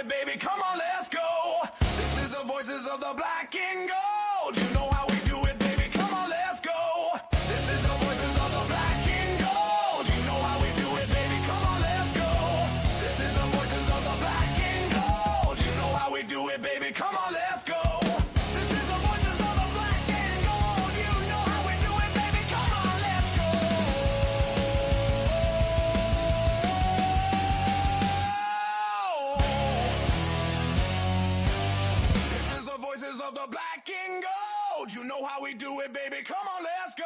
it, baby. Come on, let's go. This is the voices of the black and gold. You know how we do it, baby. Come on, let's go. This is the voices of the black and gold. You know how we do it, baby. Come on, let's go. This is the voices of the black and gold. You know how we do it, baby. Come on, let's go. This is the voices of the black and gold. You know how we do it, baby. Come on, let's go. This is the voices of the black and gold. You know how we do it, baby. Come on, let's go.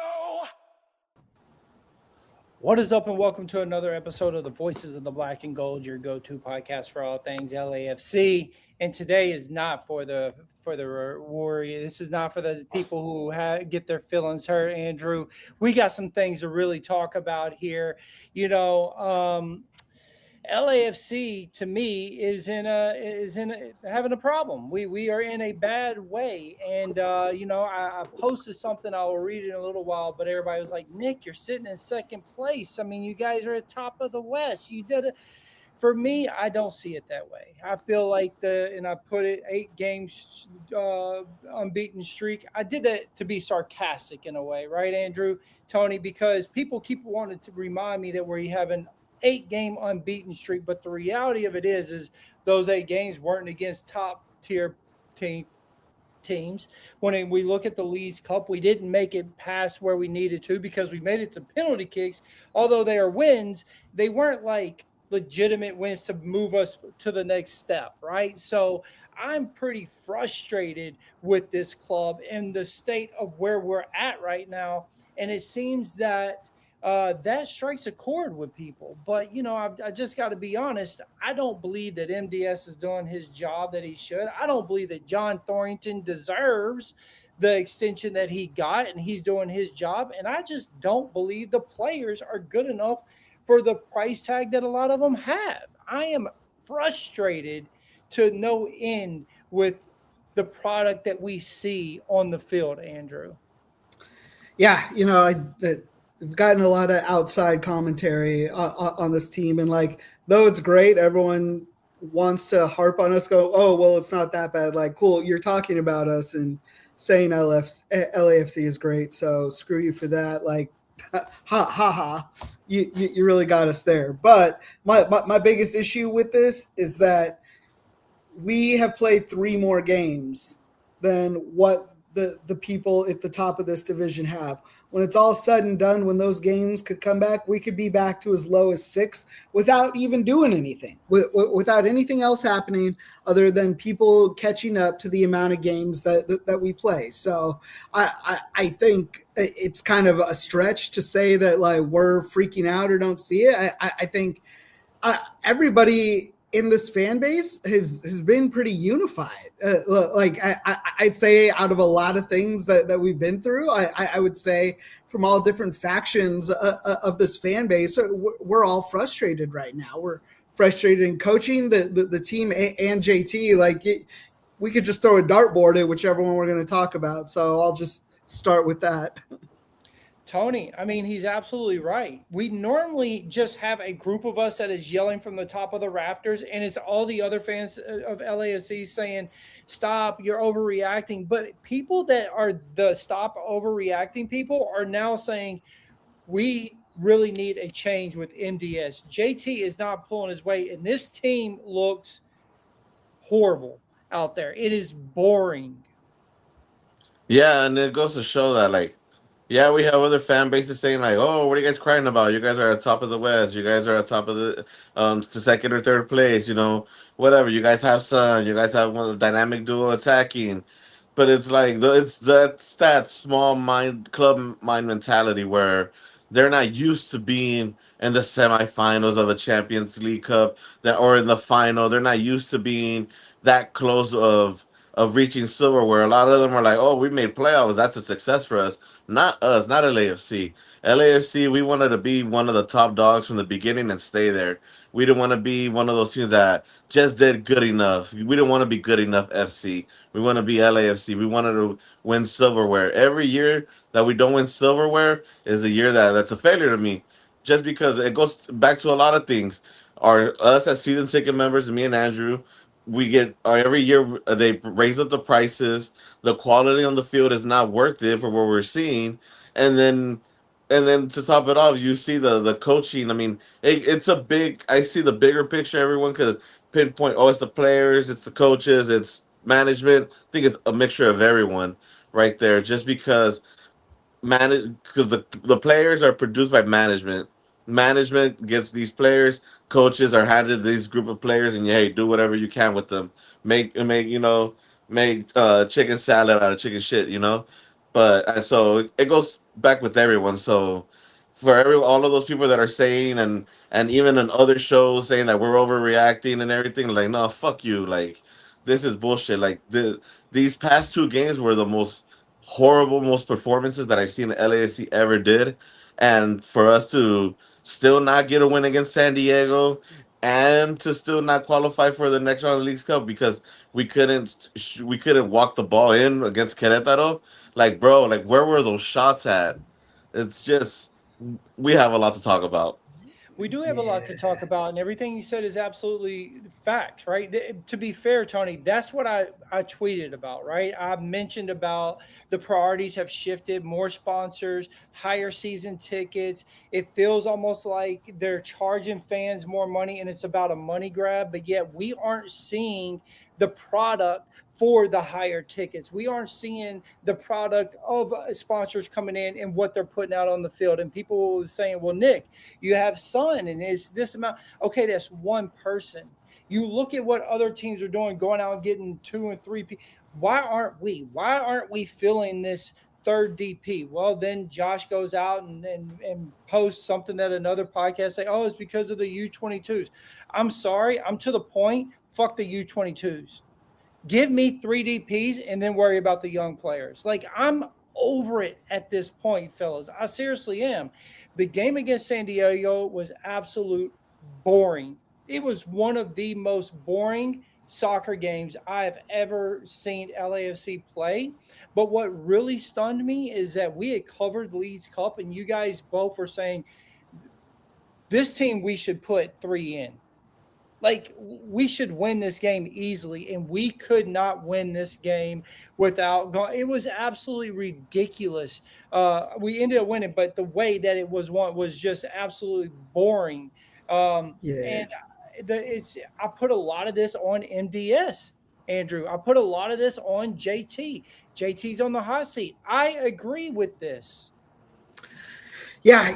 What is up, and welcome to another episode of the Voices of the Black and Gold, your go-to podcast for all things LAFC. And today is not for the Warrior. This is not for the people who get their feelings hurt, Andrew. We got some things to really talk about here. You know, LAFC to me is having a problem. We are in a bad way, and you know, I posted something. I will read it in a little while, but everybody was like, "Nick, you're sitting in second place. I mean, you guys are at top of the West. You did it." For me, I don't see it that way. I feel like I put it 8 games unbeaten streak. I did that to be sarcastic in a way, right, Andrew, Tony? Because people keep wanting to remind me that we have an 8-game unbeaten streak, but the reality of it is those 8 games weren't against top tier teams. When we look at the Leagues Cup, we didn't make it past where we needed to because we made it to penalty kicks. Although they are wins, they weren't like legitimate wins to move us to the next step, right? So I'm pretty frustrated with this club and the state of where we're at right now, and it seems that that strikes a chord with people. But, you know, I just got to be honest. I don't believe that MDS is doing his job that he should. I don't believe that John Thornton deserves the extension that he got, and he's doing his job. And I just don't believe the players are good enough for the price tag that a lot of them have. I am frustrated to no end with the product that we see on the field, Andrew. Yeah, you know, I've gotten a lot of outside commentary on this team, and like, though it's great, everyone wants to harp on us, go, oh, well, it's not that bad. Like, cool, you're talking about us and saying LAFC is great, so screw you for that. Like, ha, you really got us there. But my biggest issue with this is that we have played 3 more games than what the people at the top of this division have. When it's all said and done, when those games could come back, we could be back to as low as 6th without even doing anything, without anything else happening other than people catching up to the amount of games that we play. So I think it's kind of a stretch to say that like we're freaking out or don't see it. I think everybody in this fan base has been pretty unified. Like I'd say out of a lot of things that we've been through, I would say from all different factions of this fan base, we're all frustrated right now. We're frustrated in coaching the team and JT. Like we could just throw a dartboard at whichever one we're going to talk about. So I'll just start with that. Tony, I mean, he's absolutely right. We normally just have a group of us that is yelling from the top of the rafters, and it's all the other fans of LAFC saying, stop, you're overreacting. But people that are the stop overreacting people are now saying, we really need a change with MDS. JT is not pulling his weight, and this team looks horrible out there. It is boring. Yeah, and it goes to show that, like, yeah, we have other fan bases saying like, "Oh, what are you guys crying about? You guys are at top of the West. You guys are at top of the to second or third place. You know, whatever. You guys have Sun. You guys have one of the dynamic duo attacking." But it's like it's that small club mind mentality where they're not used to being in the semifinals of a Champions League Cup or in the final. They're not used to being that close of reaching silverware. A lot of them are like, "Oh, we made playoffs. That's a success for us." Not us, not LAFC. LAFC, we wanted to be one of the top dogs from the beginning and stay there. We didn't want to be one of those teams that just did good enough. We didn't want to be good enough FC. We want to be LAFC. We wanted to win silverware. Every year that we don't win silverware is a year that's a failure to me. Just because it goes back to a lot of things. Us as season ticket members, me and Andrew, we get every year they raise up the prices. The quality on the field is not worth it for what we're seeing, and then to top it off, you see the coaching. I mean, it's a big. I see the bigger picture. Everyone could pinpoint. Oh, it's the players, it's the coaches, it's management. I think it's a mixture of everyone right there. Just because because the players are produced by management. Management gets these players. Coaches are handed these group of players, and hey, do whatever you can with them. Make chicken salad out of chicken shit. But so it goes back with everyone. So for all of those people that are saying and even in other shows saying that we're overreacting and everything, like no, fuck you. Like this is bullshit. Like these past two games were the most horrible, most performances that I've seen the LAFC ever did, and for us to still not get a win against San Diego and to still not qualify for the next round of the League's Cup because we couldn't walk the ball in against Querétaro. Like, bro, like where were those shots at? It's just we have a lot to talk about. We do have a lot to talk about, and everything you said is absolutely fact, right? To be fair, Tony, that's what I tweeted about, right? I mentioned about the priorities have shifted, more sponsors, higher season tickets. It feels almost like they're charging fans more money, and it's about a money grab, but yet we aren't seeing the product for the higher tickets. We aren't seeing the product of sponsors coming in and what they're putting out on the field. And people were saying, well, Nick, you have Sun and it's this amount. Okay, that's one person. You look at what other teams are doing, going out and getting 2 and 3 people. Why aren't we? Why aren't we filling this third DP? Well, then Josh goes out and posts something that another podcast say, oh, it's because of the U22s. I'm sorry. I'm to the point. Fuck the U22s. Give me 3 DPs and then worry about the young players. Like, I'm over it at this point, fellas. I seriously am. The game against San Diego was absolute boring. It was one of the most boring soccer games I've ever seen LAFC play. But what really stunned me is that we had covered the Leagues Cup, and you guys both were saying, this team, we should put 3 in. Like, we should win this game easily, and we could not win this game without going. It was absolutely ridiculous. We ended up winning, but the way that it was won was just absolutely boring. And I put a lot of this on MDS, Andrew. I put a lot of this on JT. JT's on the hot seat. I agree with this. Yeah,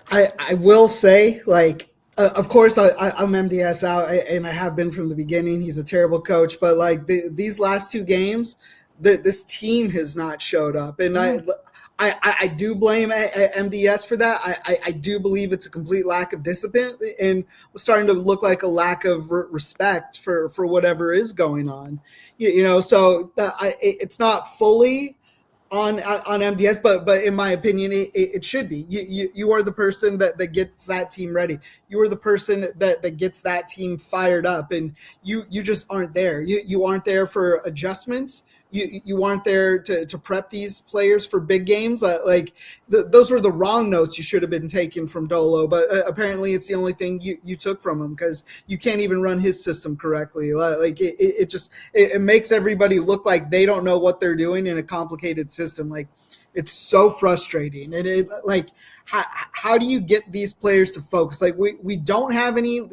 I will say, like, of course, I'm MDS out, and I have been from the beginning. He's a terrible coach, but like these last 2 games, this team has not showed up, and I do blame MDS for that. I do believe it's a complete lack of discipline, and starting to look like a lack of respect for whatever is going on. So it's not fully on MDS, but in my opinion, it should be. You are the person that gets that team ready. You are the person that gets that team fired up, and you just aren't there. You aren't there for adjustments. You aren't there to prep these players for big games. Those were the wrong notes you should have been taking from Dolo, but apparently it's the only thing you took from him, because you can't even run his system correctly. It makes everybody look like they don't know what they're doing in a complicated system. Like, it's so frustrating. And how do you get these players to focus? Like, we don't have any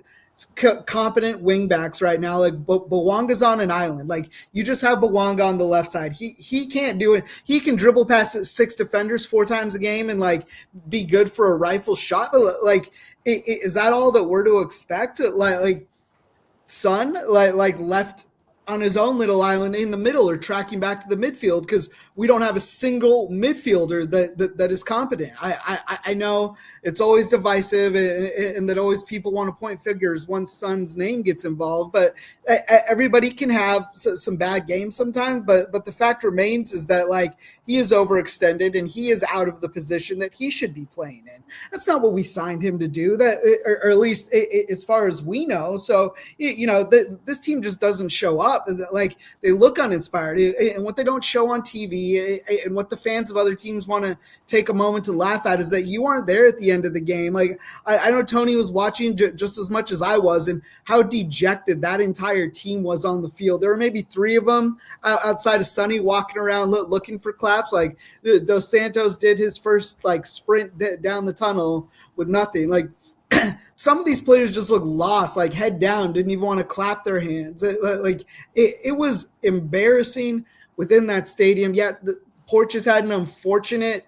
competent wing backs right now. Like, Bouanga's on an island. Like, you just have Bouanga on the left side. He can't do it. He can dribble past 6 defenders 4 times a game and like be good for a rifle shot. But like, is that all that we're to expect? Like Son like left on his own little island in the middle, or tracking back to the midfield, because we don't have a single midfielder that is competent. I know it's always divisive, and that always people want to point fingers once Son's name gets involved, but everybody can have some bad games sometimes, but the fact remains is that, like, he is overextended and he is out of the position that he should be playing in. That's not what we signed him to do, or at least as far as we know. So, this team just doesn't show up. up. Like, they look uninspired. And what they don't show on TV and what the fans of other teams want to take a moment to laugh at is that you aren't there at the end of the game. Like, I know Tony was watching just as much as I was, and how dejected that entire team was on the field. There were maybe 3 of them outside of Sonny walking around looking for claps. Like, Dos Santos did his first like sprint down the tunnel with nothing. Like, some of these players just look lost, like head down, didn't even want to clap their hands. It was embarrassing within that stadium. Yet Porteous had an unfortunate,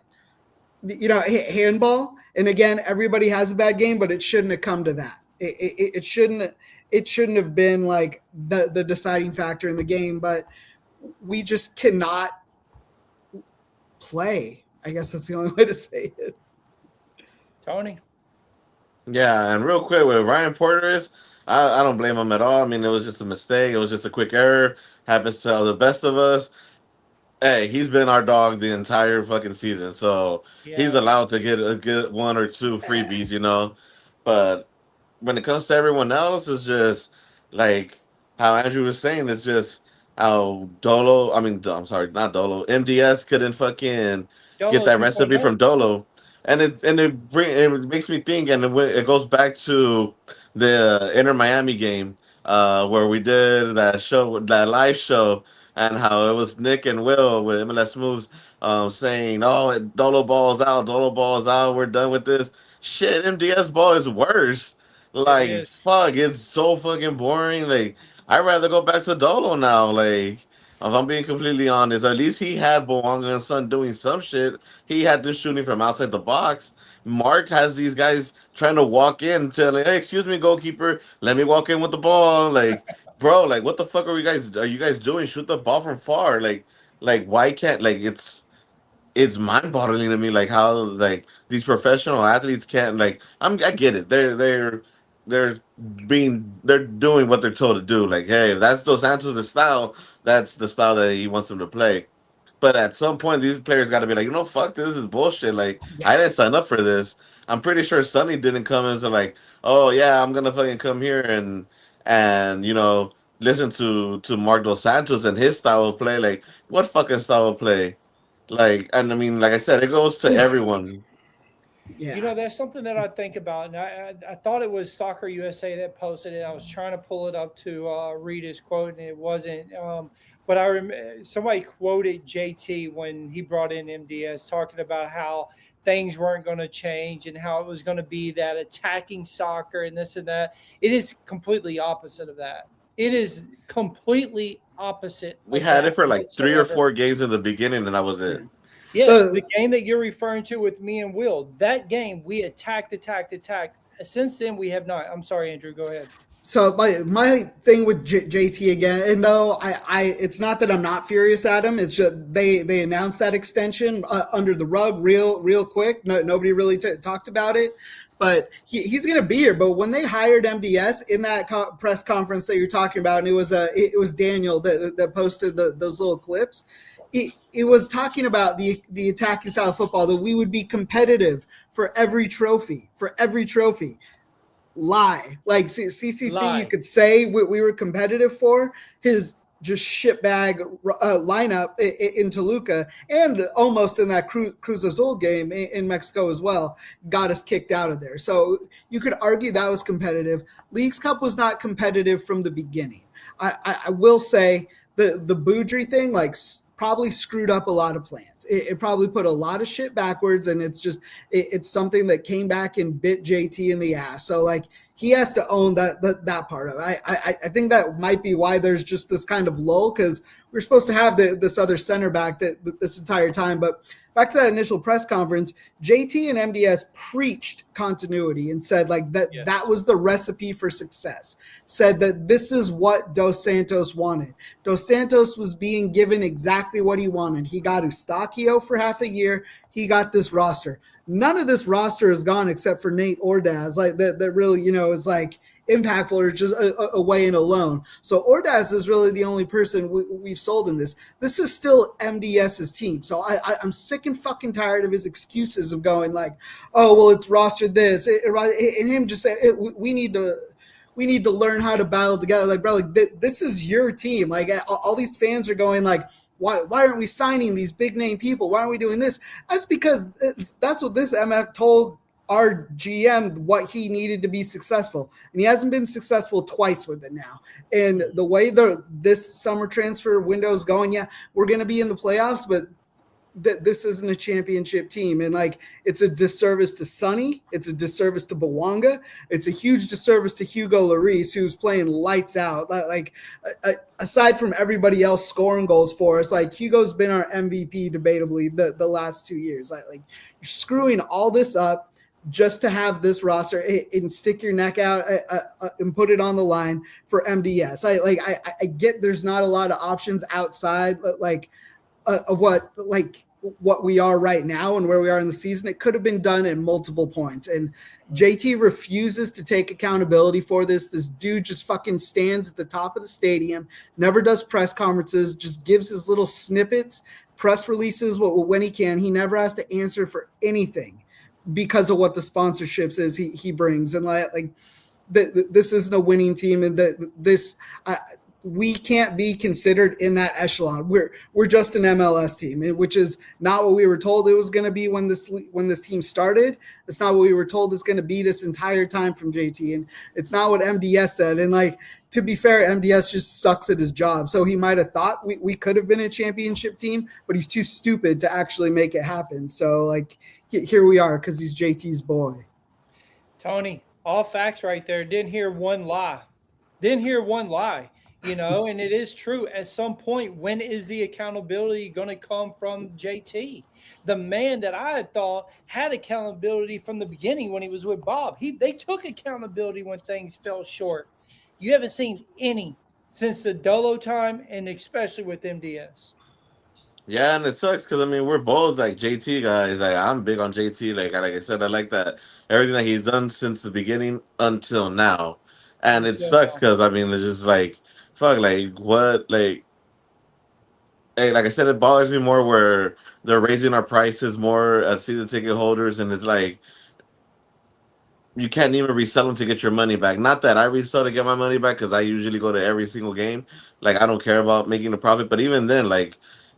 handball. And again, everybody has a bad game, but it shouldn't have come to that. It shouldn't have been like the deciding factor in the game. But we just cannot play. I guess that's the only way to say it. Tony. Yeah, and real quick with Ryan Porteous, I don't blame him at all. I mean, it was just a mistake. It was just a quick error. Happens to the best of us. Hey, he's been our dog the entire fucking season, so he's allowed to get 1 or 2 freebies, But when it comes to everyone else, it's just like how Andrew was saying. It's just how I'm sorry, not Dolo. MDS couldn't fucking get that recipe from Dolo. And it makes me think, and it goes back to the Inter Miami game where we did that live show, and how it was Nick and Will with MLS Moves saying, "Oh, Dolo ball's out, we're done with this shit." MDS ball is worse. Like, fuck, it's so fucking boring. Like, I'd rather go back to Dolo now. Like, if I'm being completely honest, at least he had Bouanga and Son doing some shit. He had them shooting from outside the box. Mark has these guys trying to walk in, telling, "Hey, excuse me, goalkeeper, let me walk in with the ball." Like, bro, like, what the fuck are you guys doing? Shoot the ball from far. Like why can't, like, it's mind-boggling to me, like, how, like, these professional athletes can't, like, I get it. They're doing what they're told to do. Like, hey, if that's Dos Santos' style, that's the style that he wants them to play. But at some point, these players got to be like, fuck this is bullshit. Like, I didn't sign up for this. I'm pretty sure Sonny didn't come into like, oh yeah, I'm gonna fucking come here and listen to Mark Dos Santos and his style of play. Like, what fucking style of play? Like, and I mean, like I said, it goes to everyone. Yeah. That's something that I think about, and I thought it was Soccer USA that posted it. I was trying to pull it up to read his quote, and it wasn't. But somebody quoted JT when he brought in MDS, talking about how things weren't going to change and how it was going to be that attacking soccer and this and that. It is completely opposite of that. It is completely opposite. We had it for like 3 or 4 games in the beginning, and that was it. Yes, the game that you're referring to with me and Will, that game we attacked. Since then, we have not. I'm sorry, Andrew, go ahead. So my thing with JT again, and though it's not that I'm not furious at him, it's just they announced that extension under the rug real quick. Nobody really talked about it, but he's going to be here. But when they hired MDS in that press conference that you're talking about, and it was Daniel that posted those little clips. It was talking about the attacking style of football, that we would be competitive for every trophy. Lie. Like CCC, Lie. You could say we were competitive for. His just shitbag lineup in Toluca, and almost in that Cruz Azul game in Mexico as well, got us kicked out of there. So you could argue that was competitive. Leagues Cup was not competitive from the beginning. I will say the Boudry thing, like, probably screwed up a lot of plans. It probably put a lot of shit backwards, and it's something that came back and bit JT in the ass. So, like, he has to own that part of it. I think that might be why there's just this kind of lull, because we're supposed to have this other center back this entire time. But back to that initial press conference, JT and MDS preached continuity and said, like, that was the recipe for success. Said that this is what Dos Santos wanted. Dos Santos was being given exactly what he wanted. He got Eustachio for half a year. He got this roster. None of this roster is gone except for Nate Ordaz, like that really, is like impactful or just away and alone. So Ordaz is really the only person we've sold in this. This is still MDS's team. So I'm sick and fucking tired of his excuses of going like, oh, well, it's rostered this. And him just saying, we need to we need to learn how to battle together. Like, bro, like this is your team. Like all these fans are going like, why aren't we signing these big name people? Why aren't we doing this? That's because that's what this MF told our GM what he needed to be successful. And he hasn't been successful twice with it now. And the way this summer transfer window is going, yeah, we're going to be in the playoffs, but this isn't a championship team. And like, it's a disservice to Sonny. It's a disservice to Bouanga. It's a huge disservice to Hugo Lloris, who's playing lights out. Like, aside from everybody else scoring goals for us, like Hugo's been our MVP debatably the last 2 years. Like you're screwing all this up just to have this roster and stick your neck out and put it on the line for MDS. I get there's not a lot of options outside of what we are right now and where we are in the season. It could have been done at multiple points. And JT refuses to take accountability for this. This dude just fucking stands at the top of the stadium, never does press conferences, just gives his little snippets, press releases when he can. He never has to answer for anything because of what the sponsorships is he brings. And this isn't a winning team. And we can't be considered in that echelon. We're just an MLS team, which is not what we were told it was going to be when this team started. It's not what we were told it's going to be this entire time from JT, and it's not what MDS said. And to be fair, MDS just sucks at his job. So he might have thought we could have been a championship team, but he's too stupid to actually make it happen. So here we are because he's JT's boy. Tony, all facts right there. Didn't hear one lie. And it is true. At some point, when is the accountability going to come from JT? The man that I had thought had accountability from the beginning when he was with Bob. They took accountability when things fell short. You haven't seen any since the Dolo time, and especially with MDS. Yeah, and it sucks because we're both JT guys. I'm big on JT. Like I said, I like that everything that he's done since the beginning until now, and it sucks because it's just fuck, what, hey, like I said, it bothers me more where they're raising our prices more as season ticket holders, and it's you can't even resell them to get your money back. Not that I resell to get my money back because I usually go to every single game. I don't care about making a profit, but even then,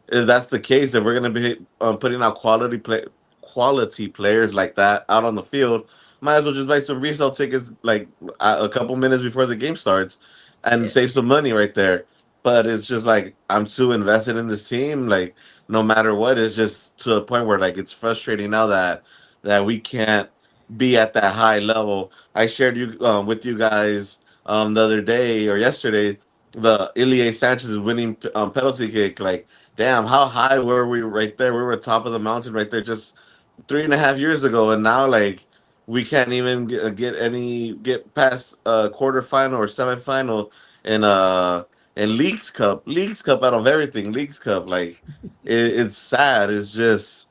if that's the case, if we're gonna be putting out quality players like that out on the field, might as well just buy some resale tickets a couple minutes before the game starts and save some money right there. But it's just I'm too invested in this team. No matter what, it's just to a point where it's frustrating now that we can't be at that high level. I shared with you guys the other day or yesterday the Ilie Sanchez's winning penalty kick. Damn, how high were we right there? We were top of the mountain right there just 3.5 years ago, and now we can't even get past quarterfinal or semifinal in Leagues Cup out of everything. Leagues Cup, it's sad. It's just,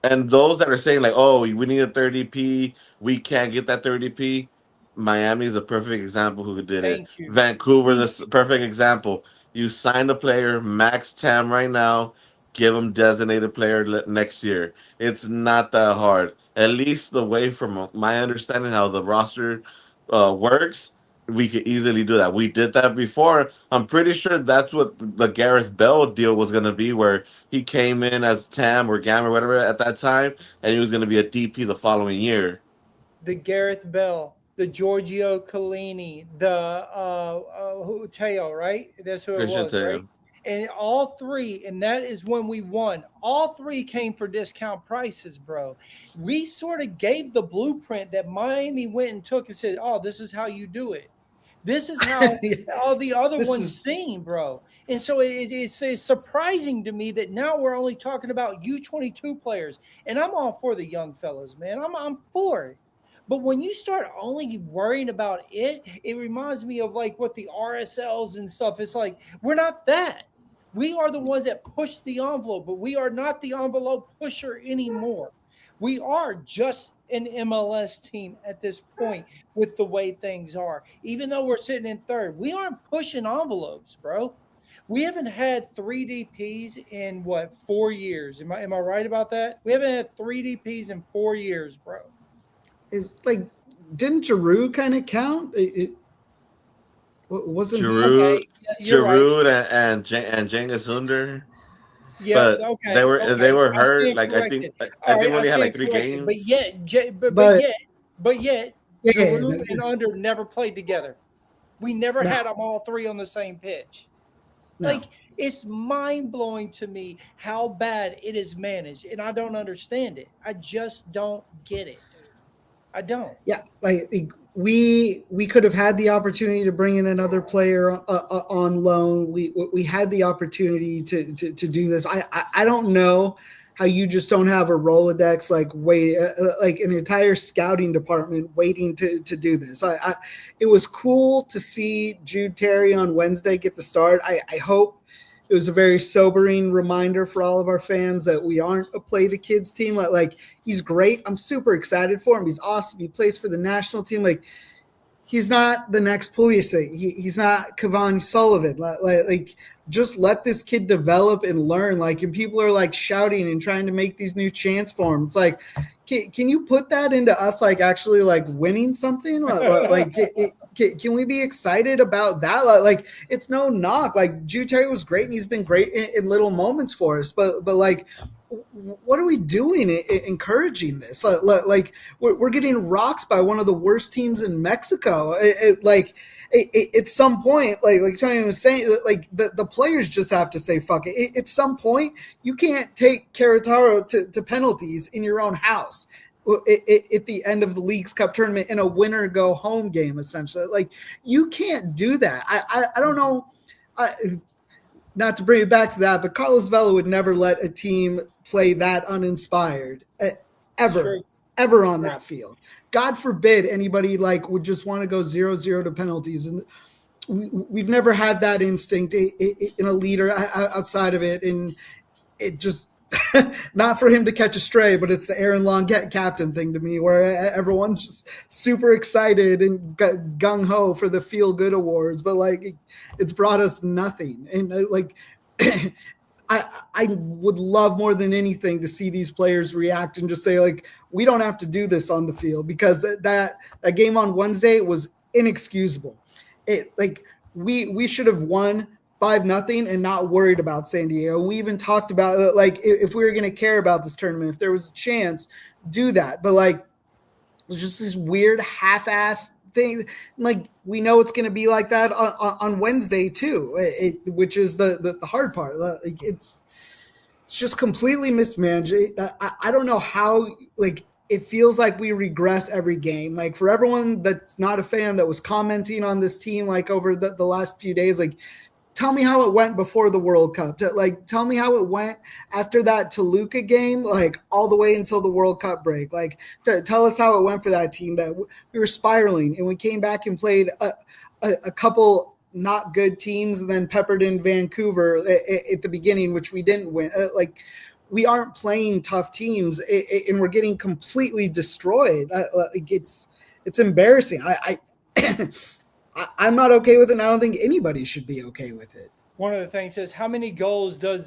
and those that are saying oh, we need a 30p, we can't get that 30p. Miami is a perfect example who did it. Vancouver, the perfect example. You sign a player, max TAM right now, give them designated player next year. It's not that hard. At least the way from my understanding how the roster works, we could easily do that. We did that before. I'm pretty sure that's what the Gareth Bell deal was going to be, where he came in as TAM or GAM or whatever at that time, and he was going to be a DP the following year. The Gareth Bell, the Giorgio Chiellini, the Teo, right? That's who it was, right? And all three, and that is when we won. All three came for discount prices, bro. We sort of gave the blueprint that Miami went and took and said, oh, this is how you do it. This is how all the other ones seem, bro. And so it's surprising to me that now we're only talking about U22 players. And I'm all for the young fellas, man. I'm for it. But when you start only worrying about it reminds me of what the RSLs and stuff. It's we're not that. We are the ones that push the envelope, but we are not the envelope pusher anymore. We are just an MLS team at this point with the way things are. Even though we're sitting in third, we aren't pushing envelopes, bro. We haven't had 3 DPs in 4 years? Am I right about that? We haven't had 3 DPs in 4 years, bro. Is didn't Giroux kind of count? Wasn't he? Giroud, Okay, yeah, you're right. and Cengiz Under, Yeah, but okay, they okay. were I hurt. stand Like corrected. I All think right, we I only had like stand three corrected. But games. yet, But but yet, yeah, Giroud no, and Under never played together. We never no, had them all three on the same pitch. no. Like, it's mind blowing to me how bad it is managed, and I don't understand it. I just don't get it, dude. I don't. Yeah, like we could have had the opportunity to bring in another player on loan. We had the opportunity to do this. I don't know how you just don't have a Rolodex like an entire scouting department waiting to do this. It was cool to see Jude Terry on Wednesday get the start. I hope it was a very sobering reminder for all of our fans that we aren't a play the kids team. Like he's great. I'm super excited for him. He's awesome. He plays for the national team. Like he's not the next Pulisic. He's not Cavani Sullivan. Like just let this kid develop and learn. Like, and people are like shouting and trying to make these new chants for him. It's like, can you put that into us? Like actually like winning something? Can we be excited about that? Like it's no knock. Like Jude Terry was great and he's been great in little moments for us. But like, what are we doing encouraging this? Like we're getting rocked by one of the worst teams in Mexico. At some point, like Tony was saying, like the players just have to say fuck it. At some point, you can't take Querétaro to penalties in your own house at the end of the Leagues Cup tournament in a winner go home game. Essentially, like you can't do that. I don't know. Not to bring it back to that, but Carlos Vela would never let a team play that uninspired ever on that field. God forbid anybody like would just want to go 0-0 to penalties. And we've never had that instinct in a leader outside of it. And it just not for him to catch a stray, but it's the Aaron Long captain thing to me, where everyone's just super excited and gung ho for the feel good awards, but like it's brought us nothing. And like I would love more than anything to see these players react and just say like we don't have to do this on the field, because that game on Wednesday was inexcusable. It like we should have won 5-0 and not worried about San Diego. We even talked about like if we were going to care about this tournament, if there was a chance, do that. But like it was just this weird half-ass thing. Like we know it's going to be like that on Wednesday too, which is the hard part. Like it's just completely mismanaged. I don't know how like it feels like we regress every game. Like for everyone that's not a fan that was commenting on this team like over the last few days, like tell me how it went before the World Cup. Like, tell me how it went after that Toluca game, like all the way until the World Cup break. Like, tell us how it went for that team that we were spiraling and we came back and played a couple not good teams and then peppered in Vancouver at the beginning, which we didn't win. Like, we aren't playing tough teams and we're getting completely destroyed. Like, it's embarrassing. I'm not okay with it, and I don't think anybody should be okay with it. One of the things says, how many goals did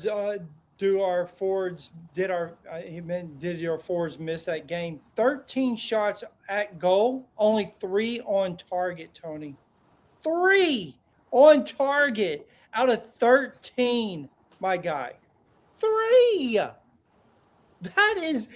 our forwards miss that game? 13 shots at goal, only 3 on target, Tony. 3 on target out of 13, my guy. 3. That is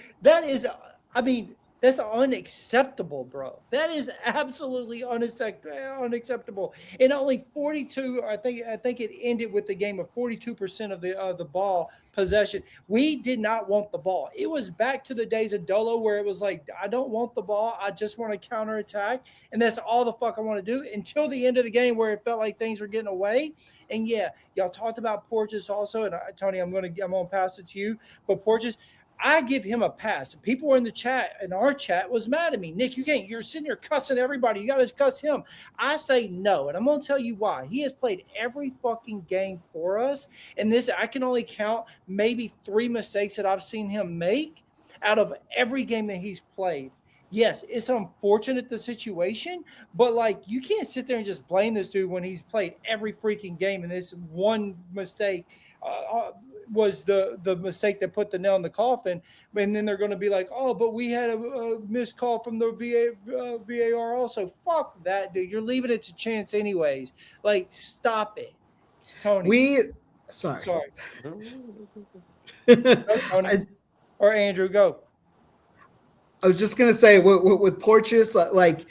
I mean, that's unacceptable, bro. That is absolutely unacceptable. And only 42. I think it ended with the game of 42% of the ball possession. We did not want the ball. It was back to the days of Dolo where it was like, I don't want the ball. I just want to counterattack, and that's all the fuck I want to do until the end of the game where it felt like things were getting away. And yeah, y'all talked about Porteous also, and Tony, I'm gonna pass it to you. But Porteous, I give him a pass. People in the chat, in our chat, was mad at me. Nick, you're sitting here cussing everybody. You got to cuss him. I say no, and I'm going to tell you why. He has played every fucking game for us, and this, I can only count maybe 3 mistakes that I've seen him make out of every game that he's played. Yes, it's unfortunate, the situation, but like you can't sit there and just blame this dude when he's played every freaking game and this one mistake was the mistake that put the nail in the coffin. And then they're going to be like, oh, but we had a missed call from the VAR also. Fuck that, dude. You're leaving it to chance anyways. Like, stop it, Tony. Sorry. Go, Tony. I, Or Andrew, go. I was just gonna say with Porteous, like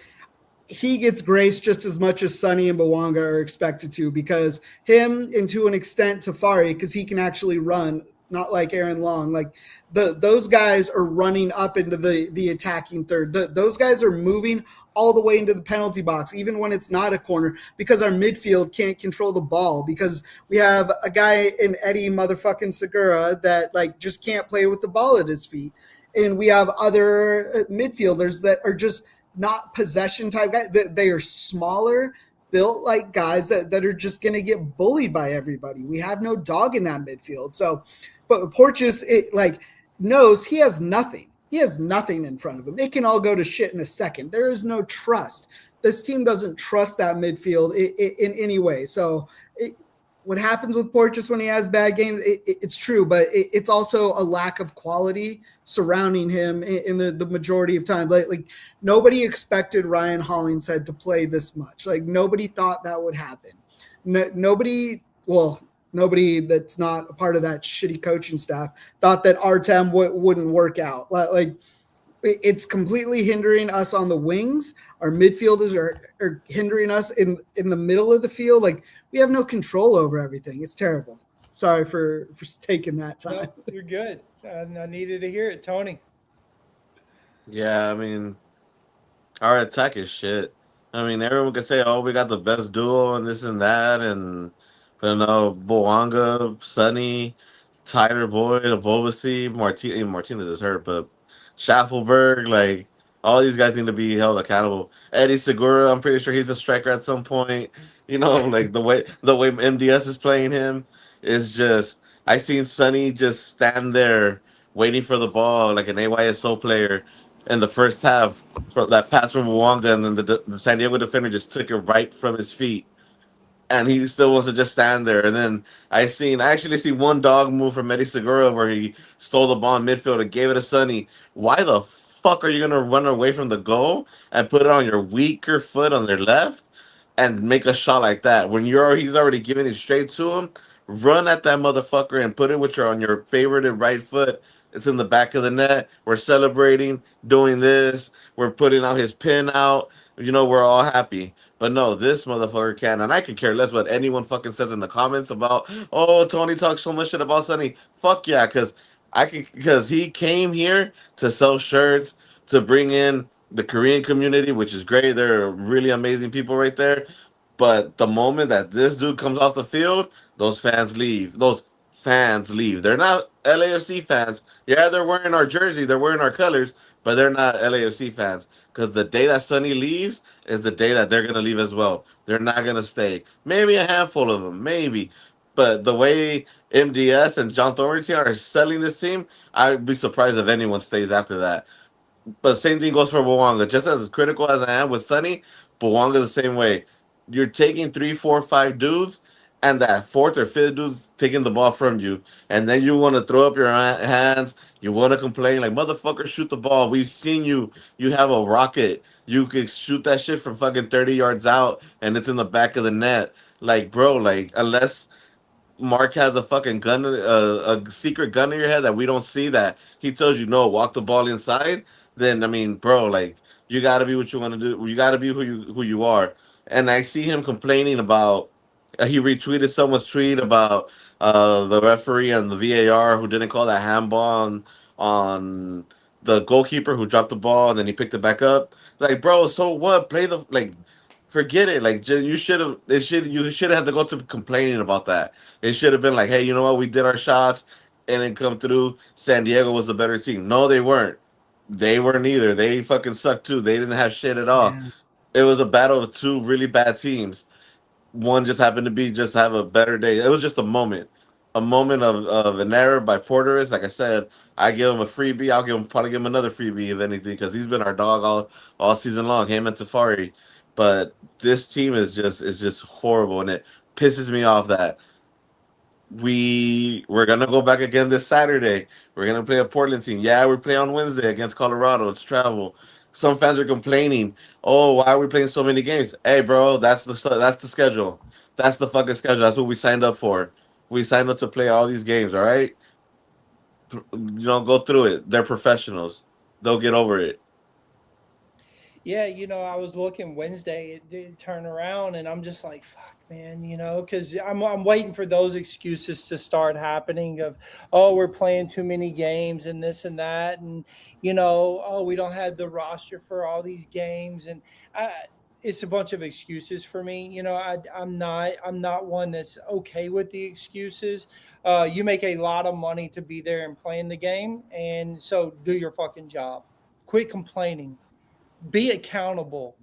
he gets grace just as much as Sonny and Bouanga are expected to, because him, and to an extent Tafari, because he can actually run, not like Aaron Long. Like those guys are running up into the attacking third. Those guys are moving all the way into the penalty box, even when it's not a corner, because our midfield can't control the ball, because we have a guy in Eddie motherfucking Segura that like just can't play with the ball at his feet. And we have other midfielders that are just not possession type guys. They are smaller, built like guys that are just going to get bullied by everybody. We have no dog in that midfield. So, but Porteous, knows he has nothing. He has nothing in front of him. It can all go to shit in a second. There is no trust. This team doesn't trust that midfield in any way. So what happens with Porteous when he has bad games, it's true, but it's also a lack of quality surrounding him in the majority of time. Like nobody expected Ryan Hollingshead to play this much. Like nobody thought that would happen. Nobody that's not a part of that shitty coaching staff thought that Artem wouldn't work out. Like it's completely hindering us on the wings. Our midfielders are hindering us in the middle of the field. Like we have no control over everything. It's terrible. Sorry for taking that time. No, you're good. I needed to hear it, Tony. Yeah, I mean, our attack is shit. I mean, everyone can say, "Oh, we got the best duo and this and that," and Bouanga, Sonny, Tyler Boyd, Abovasi, Martinez is hurt, but Schaffelberg, like all these guys need to be held accountable. Eddie Segura, I'm pretty sure he's a striker at some point. Like the way MDS is playing him is just. I seen Sonny just stand there waiting for the ball like an AYSO player in the first half for that pass from Bouanga, and then the San Diego defender just took it right from his feet, and he still wants to just stand there. And then I actually see one dog move from Eddie Segura where he stole the ball in midfield and gave it to Sonny. Why the fuck are you gonna run away from the goal and put it on your weaker foot on their left and make a shot like that when he's already giving it straight to him? Run at that motherfucker and put it with on your favorite right foot. It's in the back of the net. We're celebrating, doing this. We're putting out his pin out. We're all happy. But no, this motherfucker can, and I can care less what anyone fucking says in the comments about. Oh, Tony talks so much shit about Sonny. Fuck yeah, because he came here to sell shirts, to bring in the Korean community, which is great. They're really amazing people right there. But the moment that this dude comes off the field, those fans leave. Those fans leave. They're not LAFC fans. Yeah, they're wearing our jersey, they're wearing our colors, but they're not LAFC fans. Because the day that Sonny leaves is the day that they're gonna leave as well. They're not gonna stay. Maybe a handful of them, maybe. But the way MDS and John Thornton are selling this team, I'd be surprised if anyone stays after that. But same thing goes for Bouanga. Just as critical as I am with Sonny, Bouanga the same way. You're taking 3, 4, 5 dudes, and that fourth or fifth dude's taking the ball from you, and then you want to throw up your hands. You want to complain like motherfucker, shoot the ball. We've seen you. You have a rocket. You could shoot that shit from fucking 30 yards out, and it's in the back of the net. Like, bro, like unless Mark has a fucking gun, a secret gun in your head that we don't see, that he tells you no, walk the ball inside. Then I mean, bro, like you got to be what you want to do. You got to be who you are. And I see him complaining about. He retweeted someone's tweet about the referee and the VAR who didn't call that handball on the goalkeeper who dropped the ball and then he picked it back up. Like, bro, so what? Play the like. Forget it. Like you should have. You should have had to go to complaining about that. It should have been like, hey, you know what? We did our shots and then come through. San Diego was the better team. No, they weren't. They weren't either. They fucking sucked too. They didn't have shit at all. Yeah. It was a battle of two really bad teams. One just happened to be just have a better day. It was just a moment of an error by Porteous. Like I said, I give him a freebie. Probably give him another freebie if anything, because he's been our dog all season long. Him and Tafari, but this team is just horrible, and it pisses me off that we're gonna go back again this Saturday. We're gonna play a Portland team. Yeah, we play on Wednesday against Colorado. It's travel. Some fans are complaining. Oh, why are we playing so many games? Hey, bro, that's the schedule. That's the fucking schedule. That's what we signed up for. We signed up to play all these games. All right, go through it. They're professionals. They'll get over it. Yeah, I was looking Wednesday, it did turn around, and I'm just like, fuck, man, because I'm waiting for those excuses to start happening of, oh, we're playing too many games and this and that, and oh, we don't have the roster for all these games, and it's a bunch of excuses for me. I'm not one that's okay with the excuses. You make a lot of money to be there and playing the game, and so do your fucking job. Quit complaining, be accountable,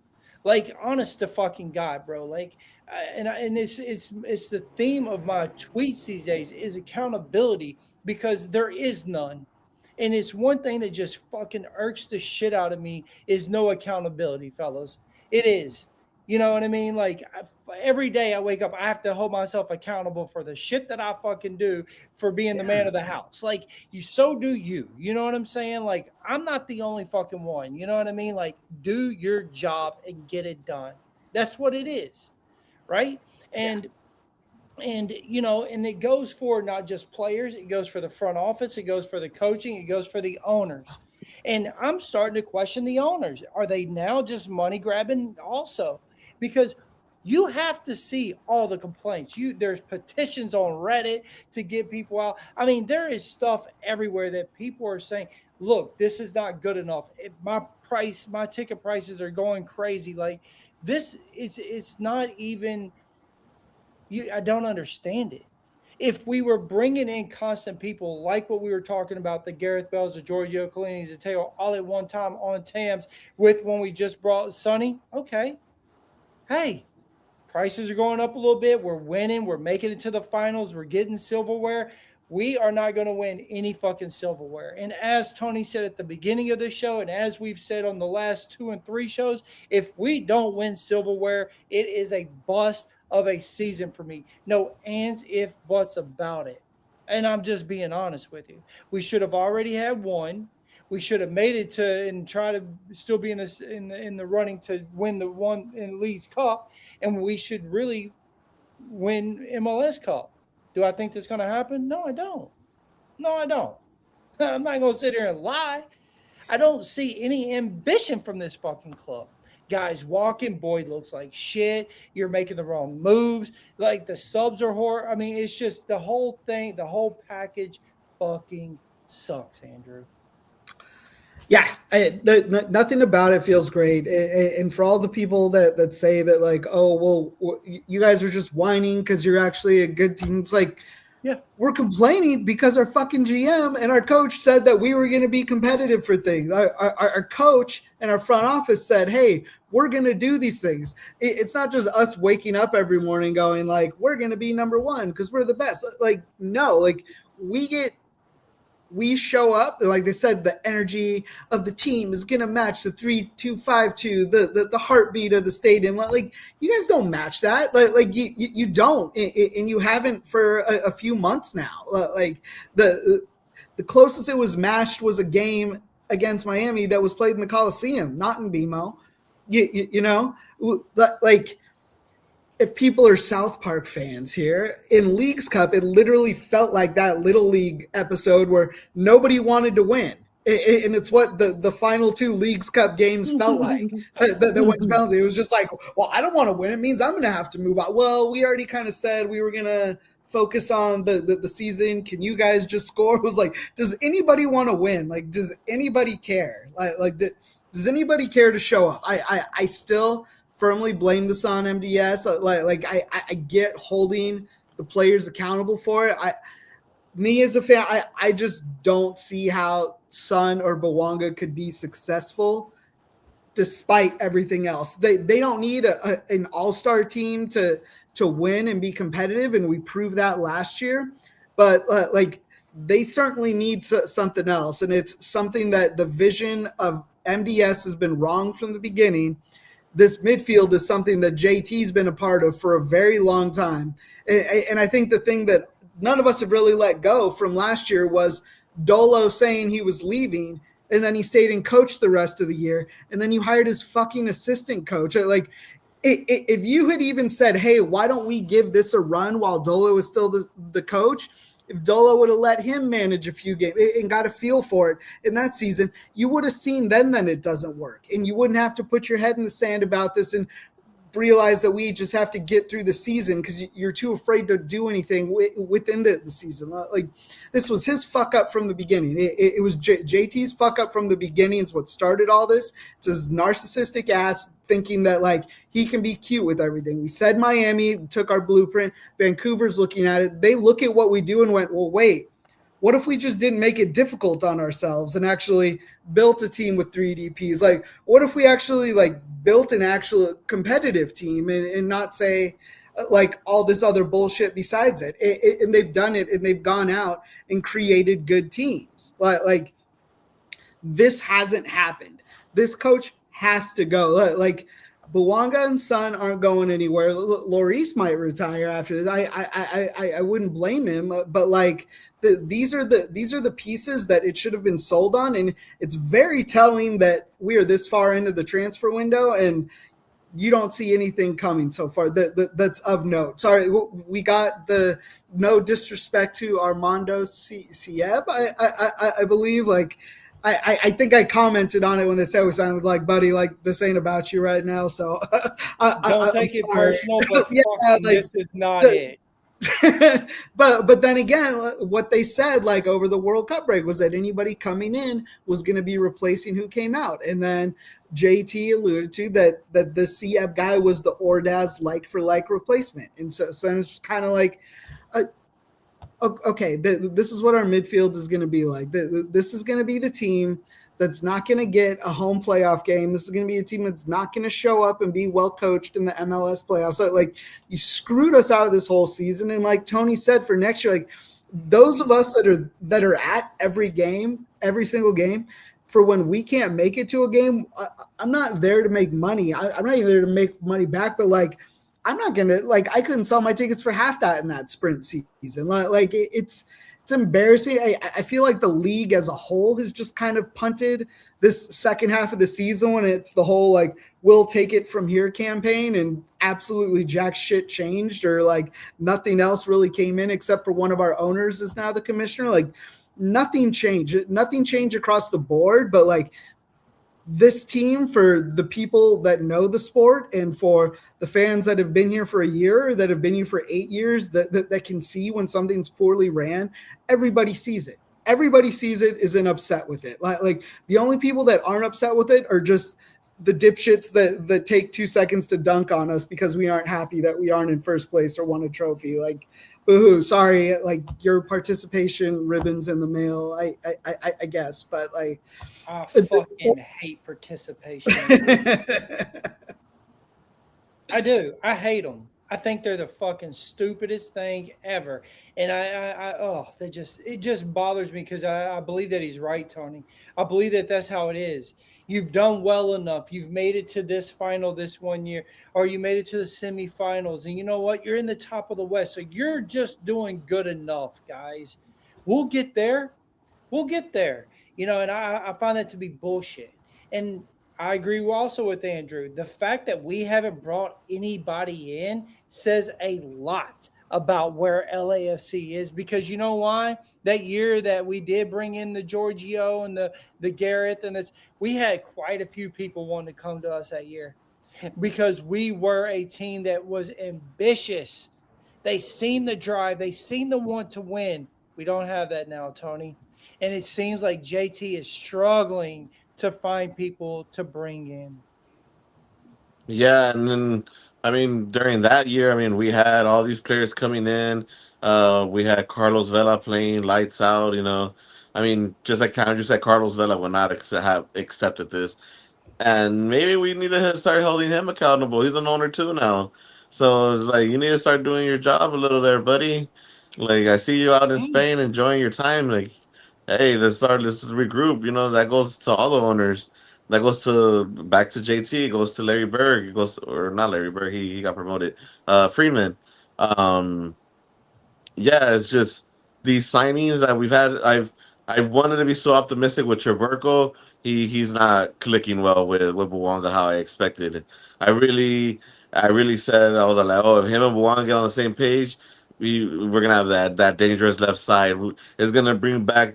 like honest to fucking God, bro. Like, and it's the theme of my tweets these days is accountability, because there is none. And it's one thing that just fucking irks the shit out of me is no accountability, fellas. It is. You know what I mean? Like, every day I wake up, I have to hold myself accountable for the shit that I fucking do for being the man of the house. Like, so do you. You know what I'm saying? Like, I'm not the only fucking one. You know what I mean? Like, do your job and get it done. That's what it is, right? And it goes for not just players, it goes for the front office, it goes for the coaching, it goes for the owners. And I'm starting to question the owners. Are they now just money grabbing also? Because you have to see all the complaints. There's petitions on Reddit to get people out. I mean, there is stuff everywhere that people are saying, look, this is not good enough. My ticket prices are going crazy. Like, this, it's not even, I don't understand it. If we were bringing in constant people like what we were talking about, the Gareth Bells, the Giorgio Chiellinis, the Teo, all at one time on TAMS with when we just brought Sonny, okay. Hey, prices are going up a little bit. We're winning. We're making it to the finals. We're getting silverware. We are not going to win any fucking silverware. And as Tony said at the beginning of the show, and as we've said on the last 2 and 3 shows, if we don't win silverware, it is a bust of a season for me. No ands, if, buts about it. And I'm just being honest with you. We should have already had one. We should have made it to and try to still be in the running to win the one in League's Cup, and we should really win MLS Cup. Do I think that's going to happen? No, I don't. No, I don't. I'm not going to sit here and lie. I don't see any ambition from this fucking club. Guys walking, Boyd looks like shit. You're making the wrong moves. Like, the subs are horrible. I mean, it's just the whole thing, the whole package fucking sucks, Andrew. Yeah, nothing about it feels great. And for all the people that say that, like, oh, well, you guys are just whining because you're actually a good team. It's like, yeah, we're complaining because our fucking GM and our coach said that we were going to be competitive for things. Our coach and our front office said, hey, we're going to do these things. It's not just us waking up every morning going, like, we're going to be number one because we're the best. Like, no, like, we show up, like they said, the energy of the team is going to match the 3-2-5-2, the heartbeat of the stadium. Like, you guys don't match that. Like you don't, and you haven't for a few months now. Like, the closest it was matched was a game against Miami that was played in the Coliseum, not in BMO. You know, like, if people are South Park fans here, in League's Cup, it literally felt like that Little League episode where nobody wanted to win. And it's what the final 2 League's Cup games felt like. that went to penalty. It was just like, well, I don't want to win. It means I'm going to have to move out. Well, we already kind of said we were going to focus on the season. Can you guys just score? It was like, does anybody want to win? Like, does anybody care? Does anybody care to show up? I still firmly blame this on MDS. I get holding the players accountable for it. Me as a fan, I just don't see how Son or Bouanga could be successful despite everything else. They don't need an all-star team to win and be competitive, and we proved that last year. But they certainly need something else, and it's something that the vision of MDS has been wrong from the beginning. This midfield is something that JT's been a part of for a very long time. And I think the thing that none of us have really let go from last year was Dolo saying he was leaving, and then he stayed and coached the rest of the year, and then you hired his fucking assistant coach. Like, if you had even said, hey, why don't we give this a run while Dolo is still the coach, if Dolo would have let him manage a few games and got a feel for it in that season, you would have seen then it doesn't work. And you wouldn't have to put your head in the sand about this and realize that we just have to get through the season because you're too afraid to do anything within the season. Like, this was his fuck up from the beginning. It was JT's fuck up from the beginning is what started all this. It's his narcissistic ass thinking that, like, he can be cute with everything. We said Miami took our blueprint. Vancouver's looking at it. They look at what we do and went, well, wait, what if we just didn't make it difficult on ourselves and actually built a team with 3 DPs? Like, what if we actually, like, built an actual competitive team and not say, like, all this other bullshit besides it? And they've done it, and they've gone out and created good teams. Like, this hasn't happened. This coach has to go. Like, Bouanga and Son aren't going anywhere. Lloris might retire after this. I wouldn't blame him, but like these are the pieces that it should have been sold on, and it's very telling that we are this far into the transfer window and you don't see anything coming so far that's of note. Sorry, we got the no disrespect to Armando Sieb, I believe. Like, I think I commented on it when the set was on. I was like, buddy, like, this ain't about you right now. So don't take it personal, but yeah, like, this is not it. but then again, what they said, like, over the World Cup break was that anybody coming in was going to be replacing who came out. And then JT alluded to that the Sieb guy was the Ordaz like for like replacement. And so it's just kind of like, okay, this is what our midfield is going to be like. This is going to be the team that's not going to get a home playoff game. This is going to be a team that's not going to show up and be well coached in the MLS playoffs. So, like, you screwed us out of this whole season. And like Tony said, for next year, like, those of us that are at every game, every single game, for when we can't make it to a game, I'm not there to make money. I'm not even there to make money back, but like, I'm not going to, like, I couldn't sell my tickets for half that in that sprint season. Like, it's embarrassing. I feel like the league as a whole has just kind of punted this second half of the season when it's the whole, like, we'll take it from here campaign, and absolutely jack shit changed, or like nothing else really came in except for one of our owners is now the commissioner. Like, nothing changed across the board, but like, this team, for the people that know the sport and for the fans that have been here for a year, that have been here for 8 years, that can see when something's poorly ran, everybody sees it. Everybody sees it, isn't upset with it. Like the only people that aren't upset with it are just the dipshits that take 2 seconds to dunk on us because we aren't happy that we aren't in first place or won a trophy. Like, boo-hoo, sorry, like, your participation ribbons in the mail, I guess, but like, I fucking hate participation. I do. I hate them. I think they're the fucking stupidest thing ever. And it just bothers me because I believe that he's right, Tony. I believe that that's how it is. You've done well enough. You've made it to this final this one year, or you made it to the semifinals. And you know what? You're in the top of the West. So you're just doing good enough, guys. We'll get there. We'll get there. You know, and I find that to be bullshit. And I agree also with Andrew. The fact that we haven't brought anybody in says a lot about where LAFC is, because you know why? That year that we did bring in the Giorgio and the Gareth, and we had quite a few people wanting to come to us that year because we were a team that was ambitious. They seen the drive. They seen the want to win. We don't have that now, Tony. And it seems like JT is struggling to find people to bring in. Yeah, and then I mean during that year, I mean we had all these players coming in. We had Carlos Vela playing lights out. You know, I mean just like kind of just like Carlos Vela would not have accepted this, and maybe we need to start holding him accountable. He's an owner too now, so it's like you need to start doing your job a little there, buddy. Like I see you out in Spain enjoying your time. Like, hey, let's regroup. You know that goes to all the owners. That goes to back to JT. It goes to Larry Berg. It goes or not Larry Berg. He got promoted. Friedman. Um, yeah, it's just these signings that we've had. I wanted to be so optimistic with Traberco. He's not clicking well with Bouanga how I expected. I really I really said I was like, oh, if him and Bouanga get on the same page, we're gonna have that dangerous left side. It's gonna bring back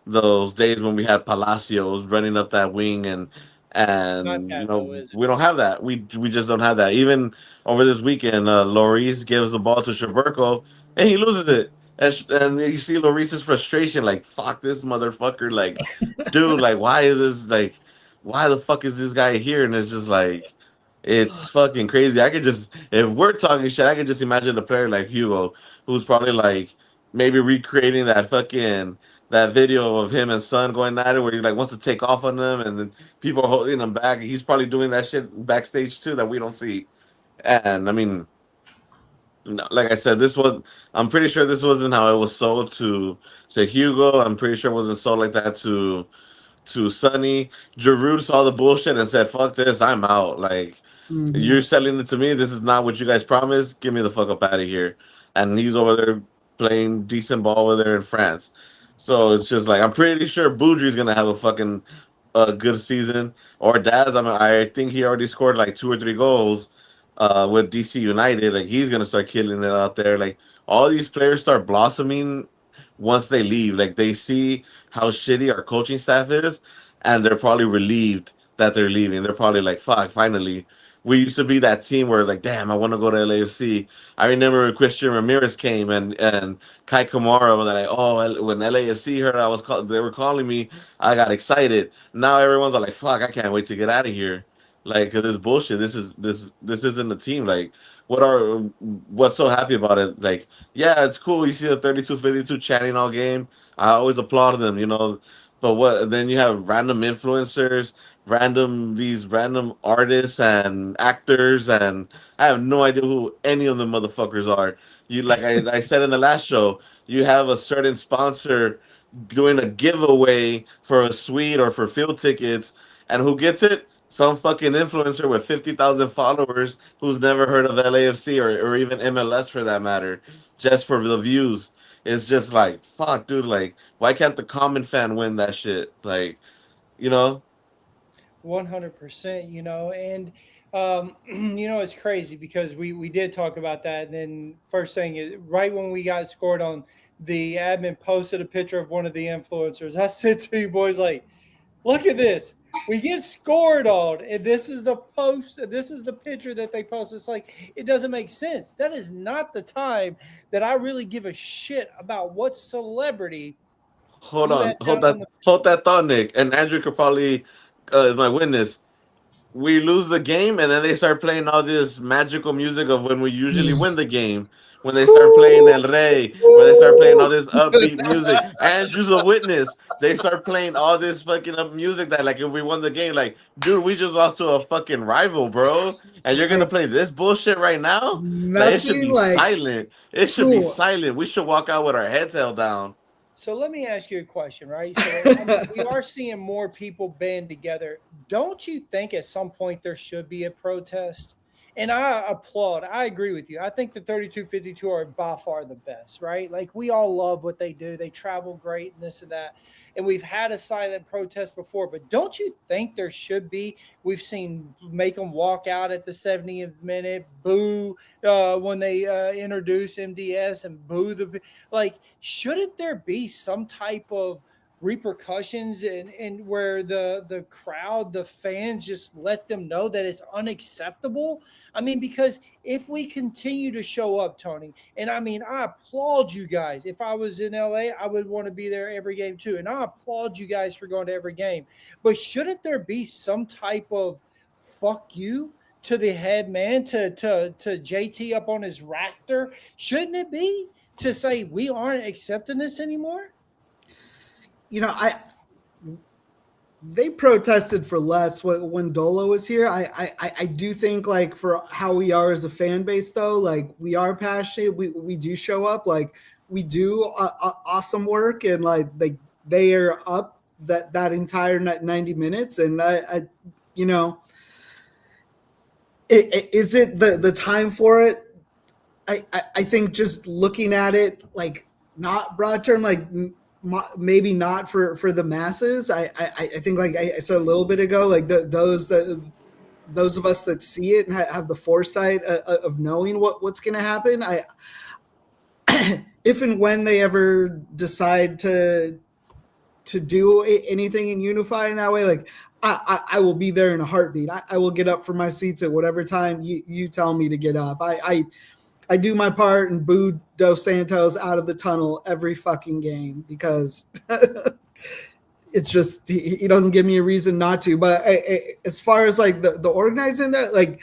those days when we had Palacios running up that wing Not and that though, is it? we don't have that. We just don't have that. Even over this weekend, Lloris gives the ball to Traberco and he loses it. And you see Lloris's frustration, like, fuck this motherfucker. Like, dude, like, why the fuck is this guy here? And it's just like, it's fucking crazy. I could just, if we're talking shit, I could just imagine a player like Hugo, who's probably like, maybe recreating that video of him and Son going at it where he like wants to take off on them and then people are holding him back. He's probably doing that shit backstage too that we don't see. And I mean, no, like I said, this was. I'm pretty sure this wasn't how it was sold to Hugo. I'm pretty sure it wasn't sold like that to Sonny. Giroud saw the bullshit and said, "Fuck this, I'm out." Like Mhm. you're selling it to me. This is not what you guys promised. Get me the fuck up out of here. And he's over there playing decent ball over there in France. So it's just like I'm pretty sure Boudry's gonna have a fucking good season. Or Daz, I think he already scored like 2 or 3 goals with DC United. Like he's gonna start killing it out there. Like all these players start blossoming once they leave. Like they see how shitty our coaching staff is, and they're probably relieved that they're leaving. They're probably like, "Fuck, finally." We used to be that team where like, damn, I want to go to LAFC. I remember when Christian Ramirez came and Kai Kamara was like, oh, when LAFC heard they were calling me, I got excited. Now everyone's like, fuck, I can't wait to get out of here. Like, cause it's bullshit. This isn't a team. Like, what's so happy about it? Like, yeah, it's cool. You see the 32-52 chatting all game. I always applaud them, But what? Then you have random influencers, these random artists and actors, and I have no idea who any of the motherfuckers are. You like I said in the last show, you have a certain sponsor doing a giveaway for a suite or for field tickets, and who gets it? Some fucking influencer with 50,000 followers who's never heard of LAFC or even MLS for that matter, just for the views. It's just like, fuck, dude, like, why can't the common fan win that shit? Like, you know? 100%, and it's crazy because we did talk about that, and then first thing is right when we got scored on, the admin posted a picture of one of the influencers. I said to you boys, like, look at this. We get scored on, and this is the post. This is the picture that they post. It's like it doesn't make sense. That is not the time that I really give a shit about what celebrity Hold you had on, down on the. hold that thought, Nick. And Andrew could probably is my witness. We lose the game, and then they start playing all this magical music of when we usually win the game. When they start playing El Rey, when they start playing all this upbeat music, Andrew's a witness. They start playing all this fucking up music that, like, if we won the game, like, dude, we just lost to a fucking rival, bro, and you're gonna Like play this bullshit right now? Like, it should nothing be like silent. It should be cool. silent. We should walk out with our heads held down. So let me ask you a question, right? So I mean, we are seeing more people band together. Don't you think at some point there should be a protest? And I applaud. I agree with you. I think the 32-52 are by far the best, right? Like we all love what they do. They travel great and this and that. And we've had a silent protest before, but don't you think there should be? We've seen make them walk out at the 70th minute, boo when they introduce MDS and boo like, shouldn't there be some type of repercussions and where the crowd, the fans just let them know that it's unacceptable? I mean, because if we continue to show up, Tony, and I mean, I applaud you guys. If I was in LA, I would want to be there every game too. And I applaud you guys for going to every game. But shouldn't there be some type of fuck you to the head man, to JT up on his rafter? Shouldn't it be to say we aren't accepting this anymore? I they protested for less when Dolo was here. I do think like for how we are as a fan base though, like we are passionate. We do show up. Like we do awesome work, and like they are up that entire 90 minutes. And I you know, is it the time for it? I think just looking at it like not broad term, like maybe not for the masses. I think like I said a little bit ago, like those of us that see it and have the foresight of knowing what's going to happen. If and when they ever decide to do anything and unify in that way, like I will be there in a heartbeat. I will get up from my seats at whatever time you tell me to get up. I do my part and boo Dos Santos out of the tunnel every fucking game because it's just he doesn't give me a reason not to. But as far as like the organizing that, like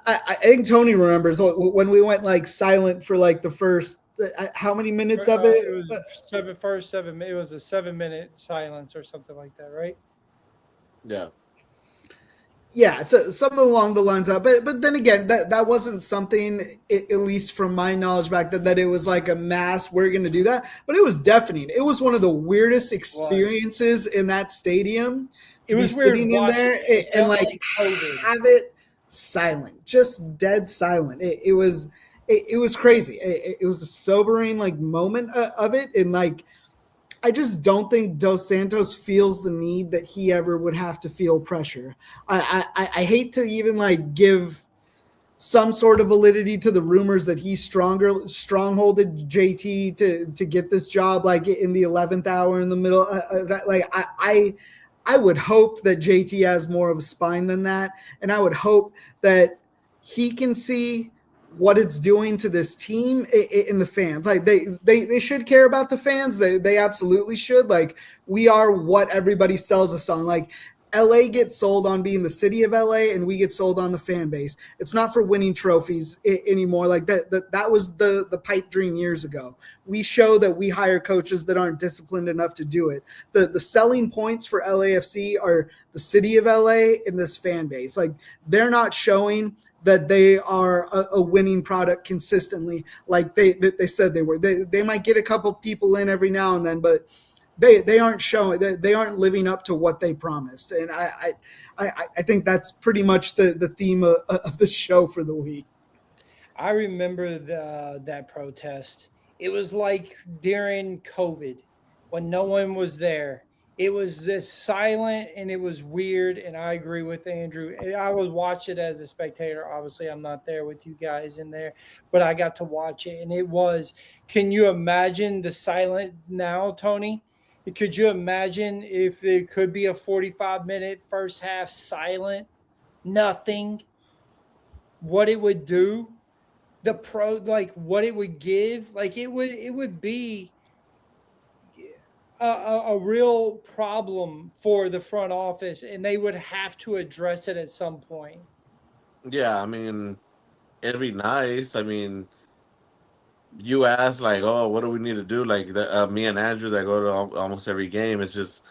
I think Tony remembers when we went like silent for like the first how many minutes of it? It was 7. It was a 7-minute silence or something like that, right? Yeah. Yeah, so something along the lines of, but then again, that wasn't something, at least from my knowledge back then, that it was like a mass, we're going to do that. But it was deafening. It was one of the weirdest experiences in that stadium. It was weird sitting in there and like have it silent, just dead silent. It was crazy. It was a sobering like moment of it, and like I just don't think Dos Santos feels the need that he ever would have to feel pressure. I hate to even like give some sort of validity to the rumors that he strongholded JT to get this job like in the 11th hour in the middle. Like I would hope that JT has more of a spine than that, and I would hope that he can see what it's doing to this team and the fans. Like they should care about the fans. They absolutely should. Like we are what everybody sells us on. Like LA gets sold on being the city of LA and we get sold on the fan base. It's not for winning trophies anymore. Like that was the pipe dream years ago. We show that we hire coaches that aren't disciplined enough to do it. The selling points for LAFC are the city of LA and this fan base. Like they're not showing that they are a winning product consistently, like they said they were. They might get a couple people in every now and then, but they aren't showing. They aren't living up to what they promised. And I think that's pretty much the theme of the show for the week. I remember that protest. It was like during COVID when no one was there. It was this silent and it was weird. And I agree with Andrew. I would watch it as a spectator. Obviously, I'm not there with you guys in there, but I got to watch it. And it was, can you imagine the silence now, Tony? Could you imagine if it could be a 45-minute first half silent, nothing, what it would do? What it would give? Like it would be a real problem for the front office, and they would have to address it at some point. Yeah, I mean, it'd be nice. I mean, you ask like, oh, what do we need to do? Like me and Andrew that go to almost every game. It's just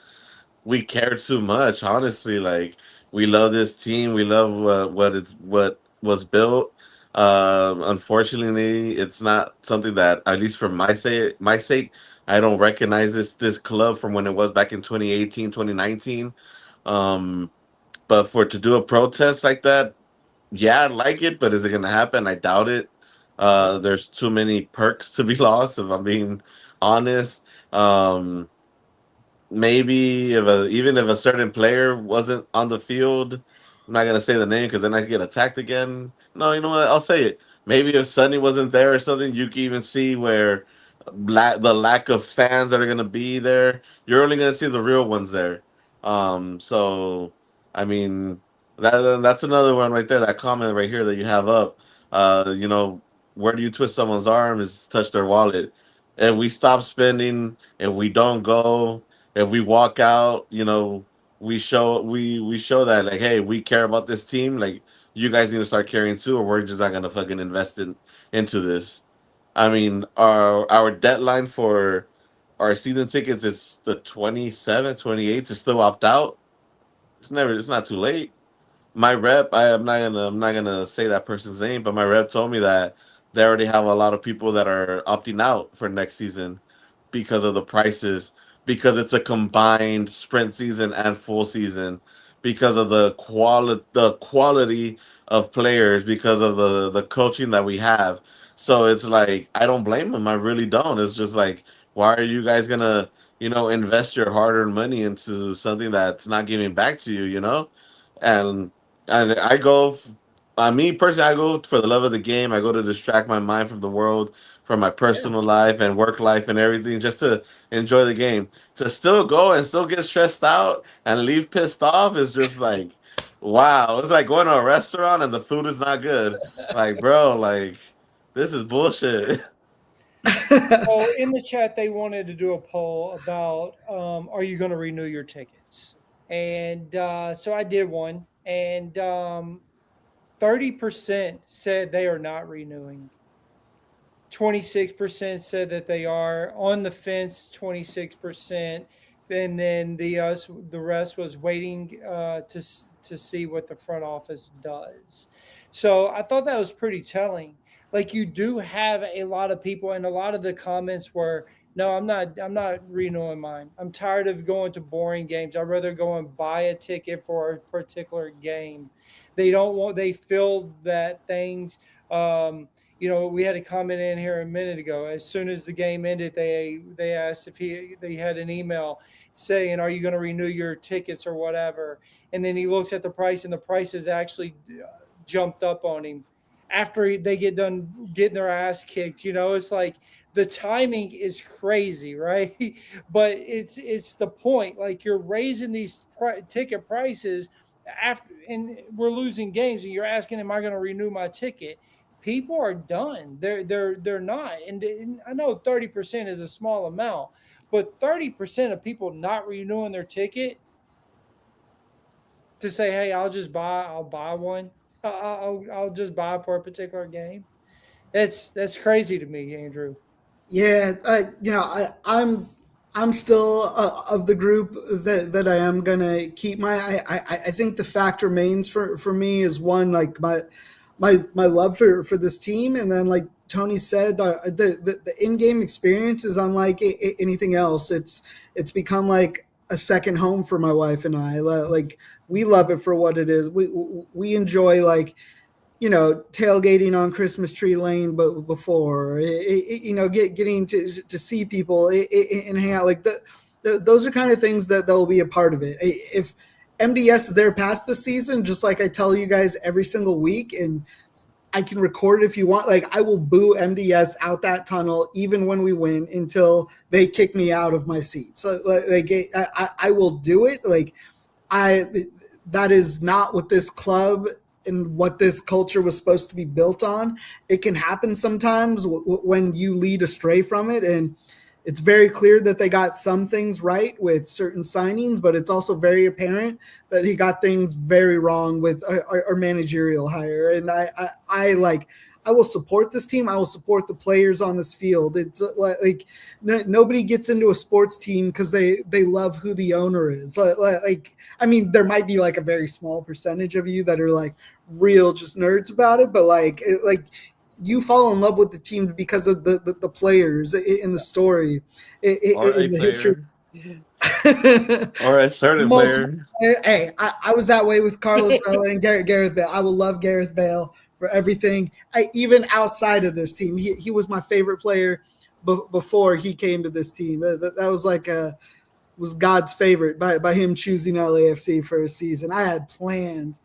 we care too much. Honestly, like we love this team. We love what was built. Unfortunately, it's not something that, at least for my sake, I don't recognize this club from when it was back in 2018, 2019. Um, but for to do a protest like that, yeah, I like it, but is it gonna happen? I doubt it. There's too many perks to be lost, if I'm being honest. Um, Maybe even if a certain player wasn't on the field, I'm not gonna say the name because then I get attacked again. No, you know what? I'll say it. Maybe if Sonny wasn't there or something, you can even see where the lack of fans that are gonna be there. You're only gonna see the real ones there. So I mean that's another one right there. That comment right here that you have up. You know, where do you twist someone's arm is touch their wallet. If we stop spending, if we don't go, if we walk out, you know, we show that like, hey, we care about this team. Like you guys need to start caring too, or we're just not gonna fucking invest into this. I mean, our deadline for our season tickets is the 27th, 28th to still opt out. It's not too late. My rep, I'm not gonna say that person's name, but my rep told me that they already have a lot of people that are opting out for next season because of the prices, because it's a combined sprint season and full season, because of the quality of players, because of the coaching that we have. So it's like I don't blame them. I really don't. It's just like, why are you guys gonna, invest your hard-earned money into something that's not giving back to you, And I go, me personally, I go for the love of the game. I go to distract my mind from the world, from my Yeah. personal life and work life and everything, just to enjoy the game. To still go and still get stressed out and leave pissed off is just like, wow. It's like going to a restaurant and the food is not good. Like, bro, like this is bullshit. Well, in the chat, they wanted to do a poll about are you going to renew your tickets? And so I did one, and 30% said they are not renewing. 26% said that they are on the fence. 26%, and then the rest was waiting to see what the front office does. So I thought that was pretty telling. Like, you do have a lot of people, and a lot of the comments were, no, I'm not renewing mine. I'm tired of going to boring games. I'd rather go and buy a ticket for a particular game. They feel that things we had a comment in here a minute ago. As soon as the game ended, they asked if they had an email saying, "Are you going to renew your tickets or whatever?" And then he looks at the price, and the price has actually jumped up on him after they get done getting their ass kicked. It's like the timing is crazy, right? But it's the point. Like, you're raising these ticket prices after, and we're losing games, and you're asking, "Am I going to renew my ticket?" People are done. They're not. And I know 30% is a small amount, but 30% of people not renewing their ticket to say, "Hey, I'll buy one. I'll just buy for a particular game." That's crazy to me, Andrew. Yeah, I'm still of the group that I am gonna keep my. I think the fact remains for me is one, like my love for this team, and then like Tony said, the in-game experience is unlike anything else. It's become like a second home for my wife and I. Like, we love it for what it is. We enjoy, like, tailgating on Christmas Tree Lane, but before getting to see people and hang out, like those are kind of things that will be a part of it. If MDS is there past the season, just like I tell you guys every single week, and I can record it if you want. Like, I will boo MDS out that tunnel even when we win until they kick me out of my seat. So like I will do it. Like, that is not what this club and what this culture was supposed to be built on. It can happen sometimes when you lead astray from it, and it's very clear that they got some things right with certain signings, but it's also very apparent that he got things very wrong with our managerial hire. And I will support this team. I will support the players on this field. It's like nobody gets into a sports team because they love who the owner is. Like, I mean, there might be like a very small percentage of you that are like real just nerds about it, but like you fall in love with the team because of the players in the story, in the history. Or a certain player. Hey, I was that way with Carlos Vela and Gareth Bale. I will love Gareth Bale for everything. Even outside of this team, he was my favorite player before he came to this team. That was like was God's favorite by him choosing LAFC for a season. I had plans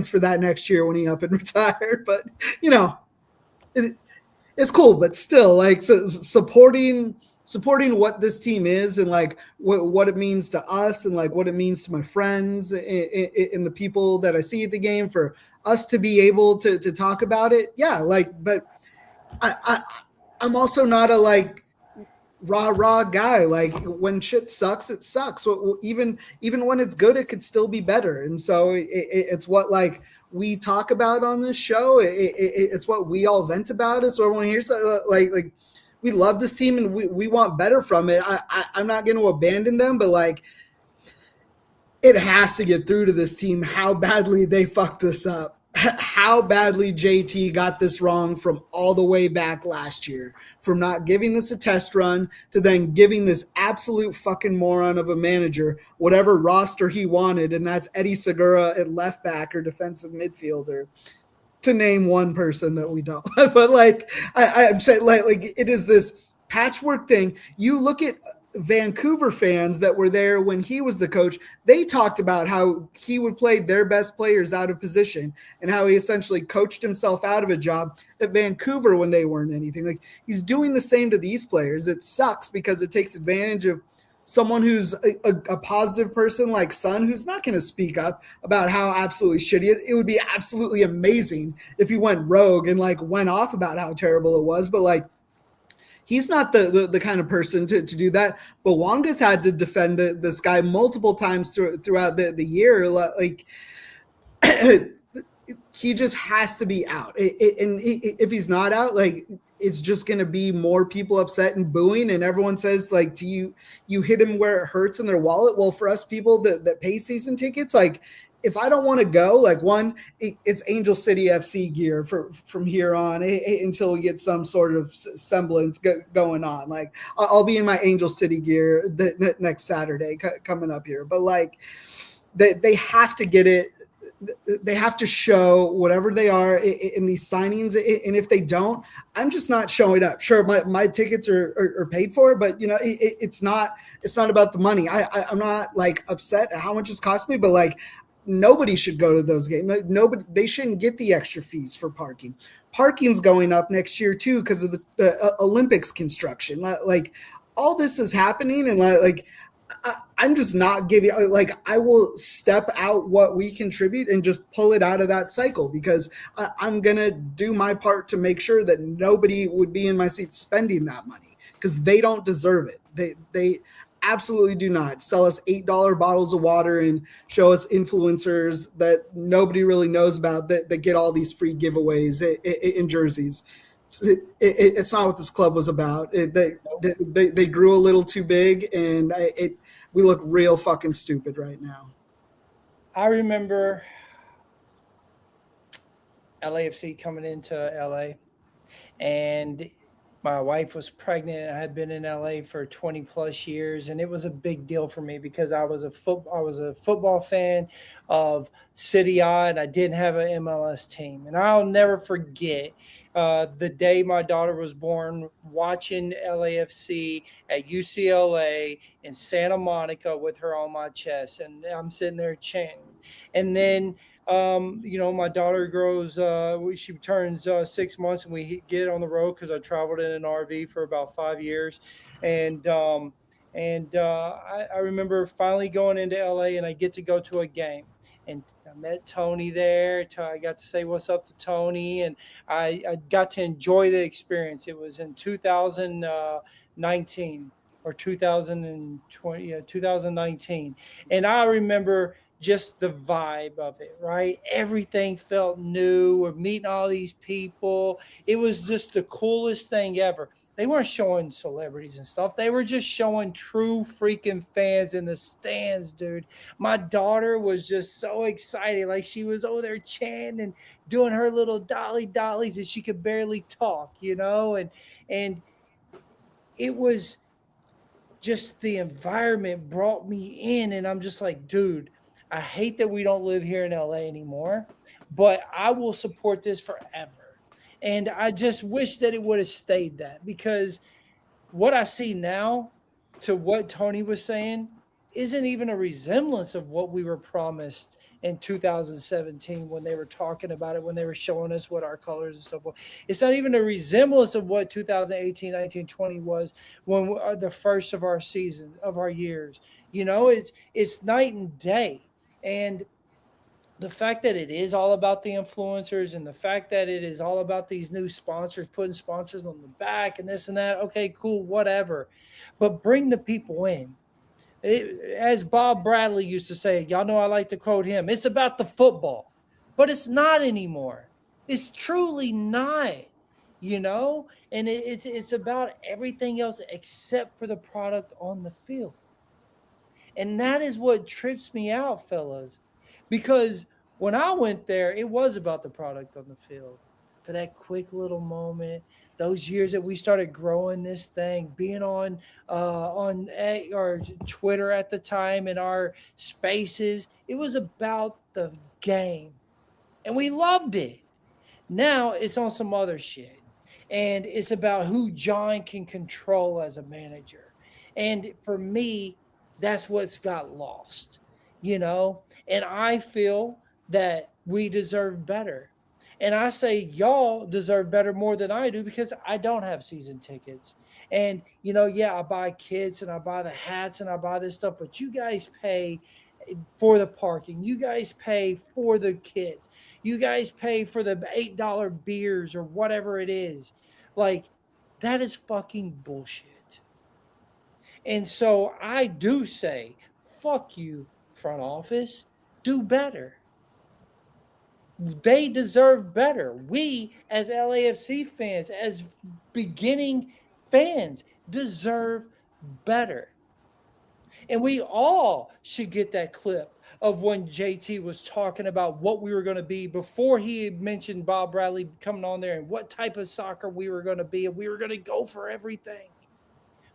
for that next year when he up and retired, but it's cool. But still, like, supporting what this team is, and like what it means to us, and like what it means to my friends and the people that I see at the game, for us to be able to talk about it. Yeah. Like, but I'm also not a like raw guy. Like, when shit sucks, it sucks. Even when it's good, it could still be better. And so it's what, like, we talk about on this show. It's what we all vent about. It's what everyone hears. Like we love this team and we want better from it. I'm not going to abandon them, but like, it has to get through to this team how badly they fucked this up. How badly JT got this wrong from all the way back last year, from not giving this a test run to then giving this absolute fucking moron of a manager whatever roster he wanted, and that's Eddie Segura at left back or defensive midfielder. to name one person that we don't. But like I'm saying, like it is this patchwork thing. You look at Vancouver fans that were there when he was the coach. They talked about how he would play their best players out of position and how he essentially coached himself out of a job at Vancouver when they weren't anything. Like he's doing the same to these players. It sucks because it takes advantage of someone who's a positive person like Son, who's not going to speak up about how absolutely shitty it would be absolutely amazing if he went rogue and like went off about how terrible it was. But like, he's not the kind of person to do that. Bouanga's had to defend this guy multiple times throughout the year. Like he just has to be out. And if he's not out, like it's just going to be more people upset and booing. And everyone says like, do you hit him where it hurts in their wallet? Well, for us people that pay season tickets, like if I don't want to go, like one, it's Angel City FC gear from here on until we get some sort of semblance going on. Like I'll be in my Angel City gear next Saturday coming up here. But like they have to get it. They have to show whatever they are in these signings. And if they don't, I'm just not showing up. Sure, my tickets are paid for, but you know, it's not about the money. I'm not like upset at how much it's cost me, but like nobody should go to those games. They shouldn't get the extra fees for parking. Parking's going up next year too because of the Olympics construction. Like all this is happening, and like I'm just not giving, like I will step out what we contribute and just pull it out of that cycle because I'm going to do my part to make sure that nobody would be in my seat spending that money because they don't deserve it. They absolutely do not. Sell us $8 bottles of water and show us influencers that nobody really knows about that get all these free giveaways in jerseys. It's not what this club was about. They grew a little too big, and we look real fucking stupid right now. I remember LAFC coming into LA, and my wife was pregnant. I had been in LA for 20 plus years, and it was a big deal for me because I was a football fan of City I, and I didn't have an MLS team. And I'll never forget the day my daughter was born, watching LAFC at UCLA in Santa Monica with her on my chest, and I'm sitting there chanting. And then you know, my daughter grows, she turns 6 months, and we get on the road because I traveled in an RV for about 5 years. And I remember finally going into LA, and I get to go to a game. And I met Tony there. I got to say what's up to Tony, and I got to enjoy the experience. It was in 2019 or 2020, 2019. And I remember just the vibe of it, right? Everything felt new. We're meeting all these people. It was just the coolest thing ever. They weren't showing celebrities and stuff. They were just showing true freaking fans in the stands, dude. My daughter was just so excited. Like she was over there chanting and doing her little dollies, and she could barely talk, you know? And it was just the environment brought me in, and I'm just like, dude, I hate that we don't live here in LA anymore, but I will support this forever. And I just wish that it would have stayed that, because what I see now to what Tony was saying isn't even a resemblance of what we were promised in 2017 when they were talking about it, when they were showing us what our colors and stuff were. It's not even a resemblance of what 2018, 19, 20 was when we are the first of our season, of our years. You know, it's night and day. And the fact that it is all about the influencers, and the fact that it is all about these new sponsors, putting sponsors on the back and this and that, okay, cool, whatever. But bring the people in. As Bob Bradley used to say, y'all know I like to quote him, it's about the football. But it's not anymore. It's truly not, you know? And it's about everything else except for the product on the field. And that is what trips me out, fellas, because when I went there, it was about the product on the field. For that quick little moment, those years that we started growing this thing, being on our Twitter at the time, in our spaces, it was about the game, and we loved it. Now it's on some other shit. And it's about who John can control as a manager. And for me, that's what's got lost, you know? And I feel that we deserve better. And I say y'all deserve better more than I do because I don't have season tickets. And, you know, yeah, I buy kits and I buy the hats and I buy this stuff, but you guys pay for the parking. You guys pay for the kits. You guys pay for the $8 beers or whatever it is. Like, that is fucking bullshit. And so I do say, fuck you, front office. Do better. They deserve better. We, as LAFC fans, as beginning fans, deserve better. And we all should get that clip of when JT was talking about what we were going to be before he mentioned Bob Bradley coming on there and what type of soccer we were going to be. And we were going to go for everything.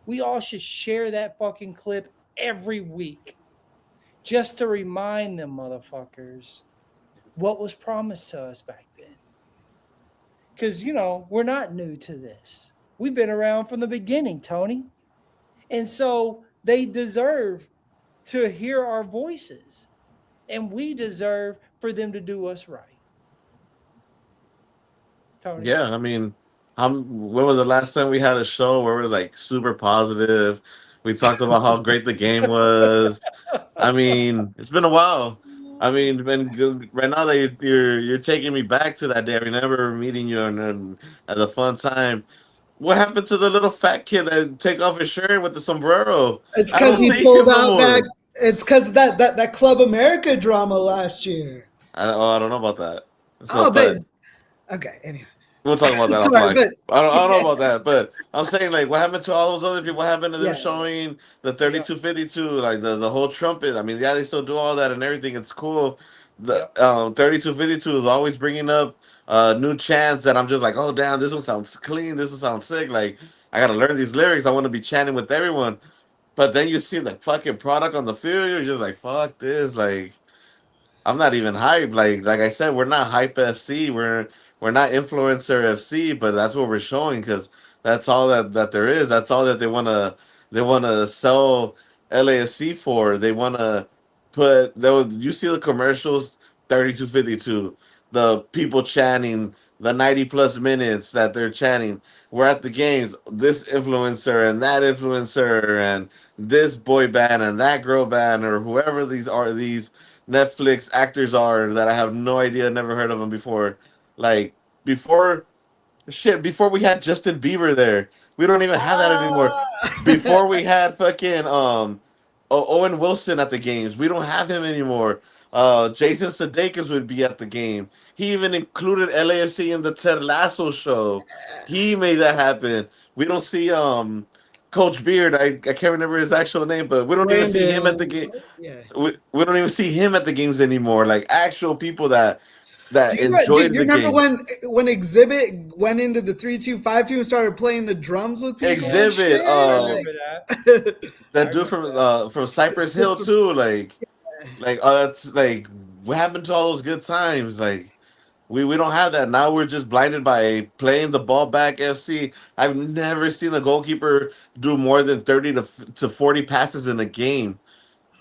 We all should share that fucking clip every week just to remind them motherfuckers what was promised to us back then. Because, you know, we're not new to this. We've been around from the beginning, Tony. And so they deserve to hear our voices. And we deserve for them to do us right. Tony? Yeah, I mean, when was the last time we had a show where it was like super positive? We talked about how great the game was. I mean, it's been a while. I mean, right now that you're taking me back to that day. I remember meeting you and at a fun time. What happened to the little fat kid that take off his shirt with the sombrero? It's I because don't he see pulled him no out that. more. It's because that Club America drama last year. I don't know about that. So, Oh, but okay. Anyway, we'll talk about that sorry, offline. but I don't know yeah, about that, but I'm saying like what happened to all those other people? What happened to them yeah. showing the 3252, like the whole trumpet? I mean, yeah, they still do all that and everything. It's cool. The 3252 is always bringing up new chants that I'm just like, oh damn, this one sounds clean. This one sounds sick. Like I gotta learn these lyrics. I want to be chanting with everyone. But then you see the fucking product on the field. You're just like, fuck this. Like I'm not even hype. Like I said, we're not hype FC. We're not influencer FC, but that's what we're showing because that's all that there is. That's all that they wanna sell LAFC for. They wanna you see the commercials 3252, the people chanting the 90 plus minutes that they're chanting. We're at the games. This influencer and that influencer and this boy band and that girl band or whoever these Netflix actors are that I have no idea, never heard of them before. Like before, before we had Justin Bieber there, we don't even have that anymore. Ah! Before we had fucking Owen Wilson at the games, we don't have him anymore. Jason Sudeikis would be at the game. He even included LAFC in the Ted Lasso show. He made that happen. We don't see Coach Beard. I can't remember his actual name, but we don't even see him at the Brandon, game. yeah. We don't even see him at the games anymore. Like actual people that Do enjoyed you the remember game. when Exhibit went into the 3-2-5-2 and started playing the drums with people and Exhibit, shit? I remember that. that I dude remember that. from Cypress Hill System- too. Like that's like what happened to all those good times? Like we don't have that now. We're just blinded by playing the ball back. FC. I've never seen a goalkeeper do more than 30 to 40 passes in a game.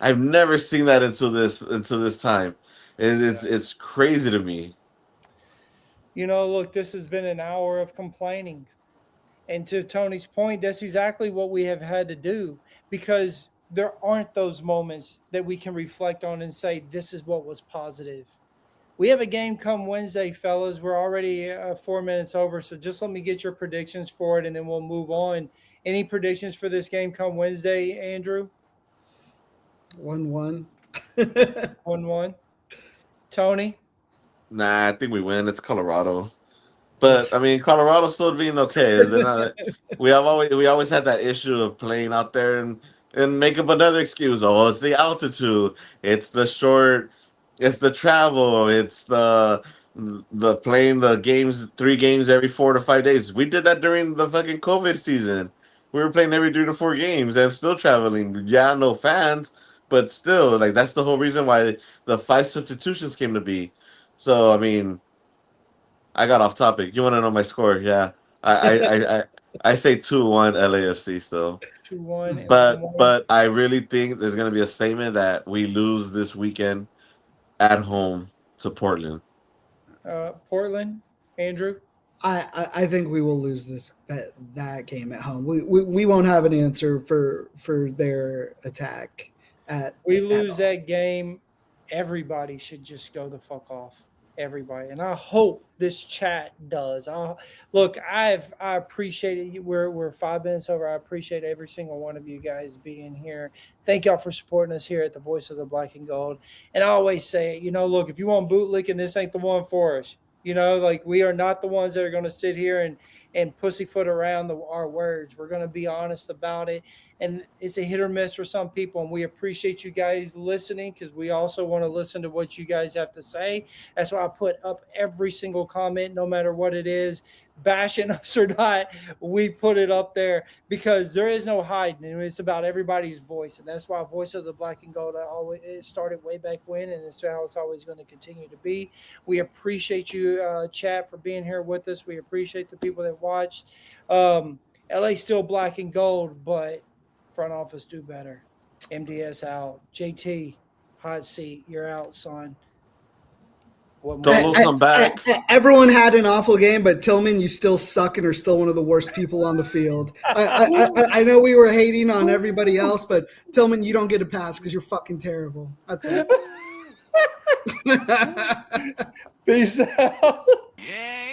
I've never seen that until this time. It's crazy to me. You know, look, this has been an hour of complaining. And to Tony's point, that's exactly what we have had to do because there aren't those moments that we can reflect on and say, this is what was positive. We have a game come Wednesday, fellas. We're already 4 minutes over. So just let me get your predictions for it and then we'll move on. Any predictions for this game come Wednesday, Andrew? 1-1. 1-1. Tony? Nah, I think we win. It's Colorado. But I mean, Colorado's still being okay. They're not. We always had that issue of playing out there and make up another excuse. Oh, it's the altitude. It's the short. It's the travel. It's the playing the games 3 games every 4 to 5 days. We did that during the fucking COVID season. We were playing every 3 to 4 games and still traveling. Yeah, no fans, but still, like that's the whole reason why the 5 substitutions came to be. So I mean. I got off topic. You want to know my score? Yeah, I say 2-1 LAFC still. 2-1 and But 1-1. I really think there's gonna be a statement that we lose this weekend at home to Portland. Portland, Andrew. I think we will lose that game at home. We won't have an answer for their attack We at lose home. that game, everybody should just go the fuck off. Everybody, and I hope this chat does. I appreciate it. We're 5 minutes over. I appreciate every single one of you guys being here. Thank y'all for supporting us here at the Voice of the Black and Gold. And I always say, look, if you want bootlicking, this ain't the one for us. Like we are not the ones that are going to sit here and pussyfoot around our words. We're going to be honest about it. And it's a hit or miss for some people. And we appreciate you guys listening because we also want to listen to what you guys have to say. That's why I put up every single comment, no matter what it is, bashing us or not. We put it up there because there is no hiding. And it's about everybody's voice. And that's why Voice of the Black and Gold it started way back when. And it's how it's always going to continue to be. We appreciate you, chat, for being here with us. We appreciate the people that watched. LA still black and gold, but front office do better. MDS out. JT, hot seat. You're out, son. Don't come back. Everyone had an awful game, but Tillman, you still suck and are still one of the worst people on the field. I know we were hating on everybody else, but Tillman, you don't get a pass because you're fucking terrible. That's it. Peace out. Yeah.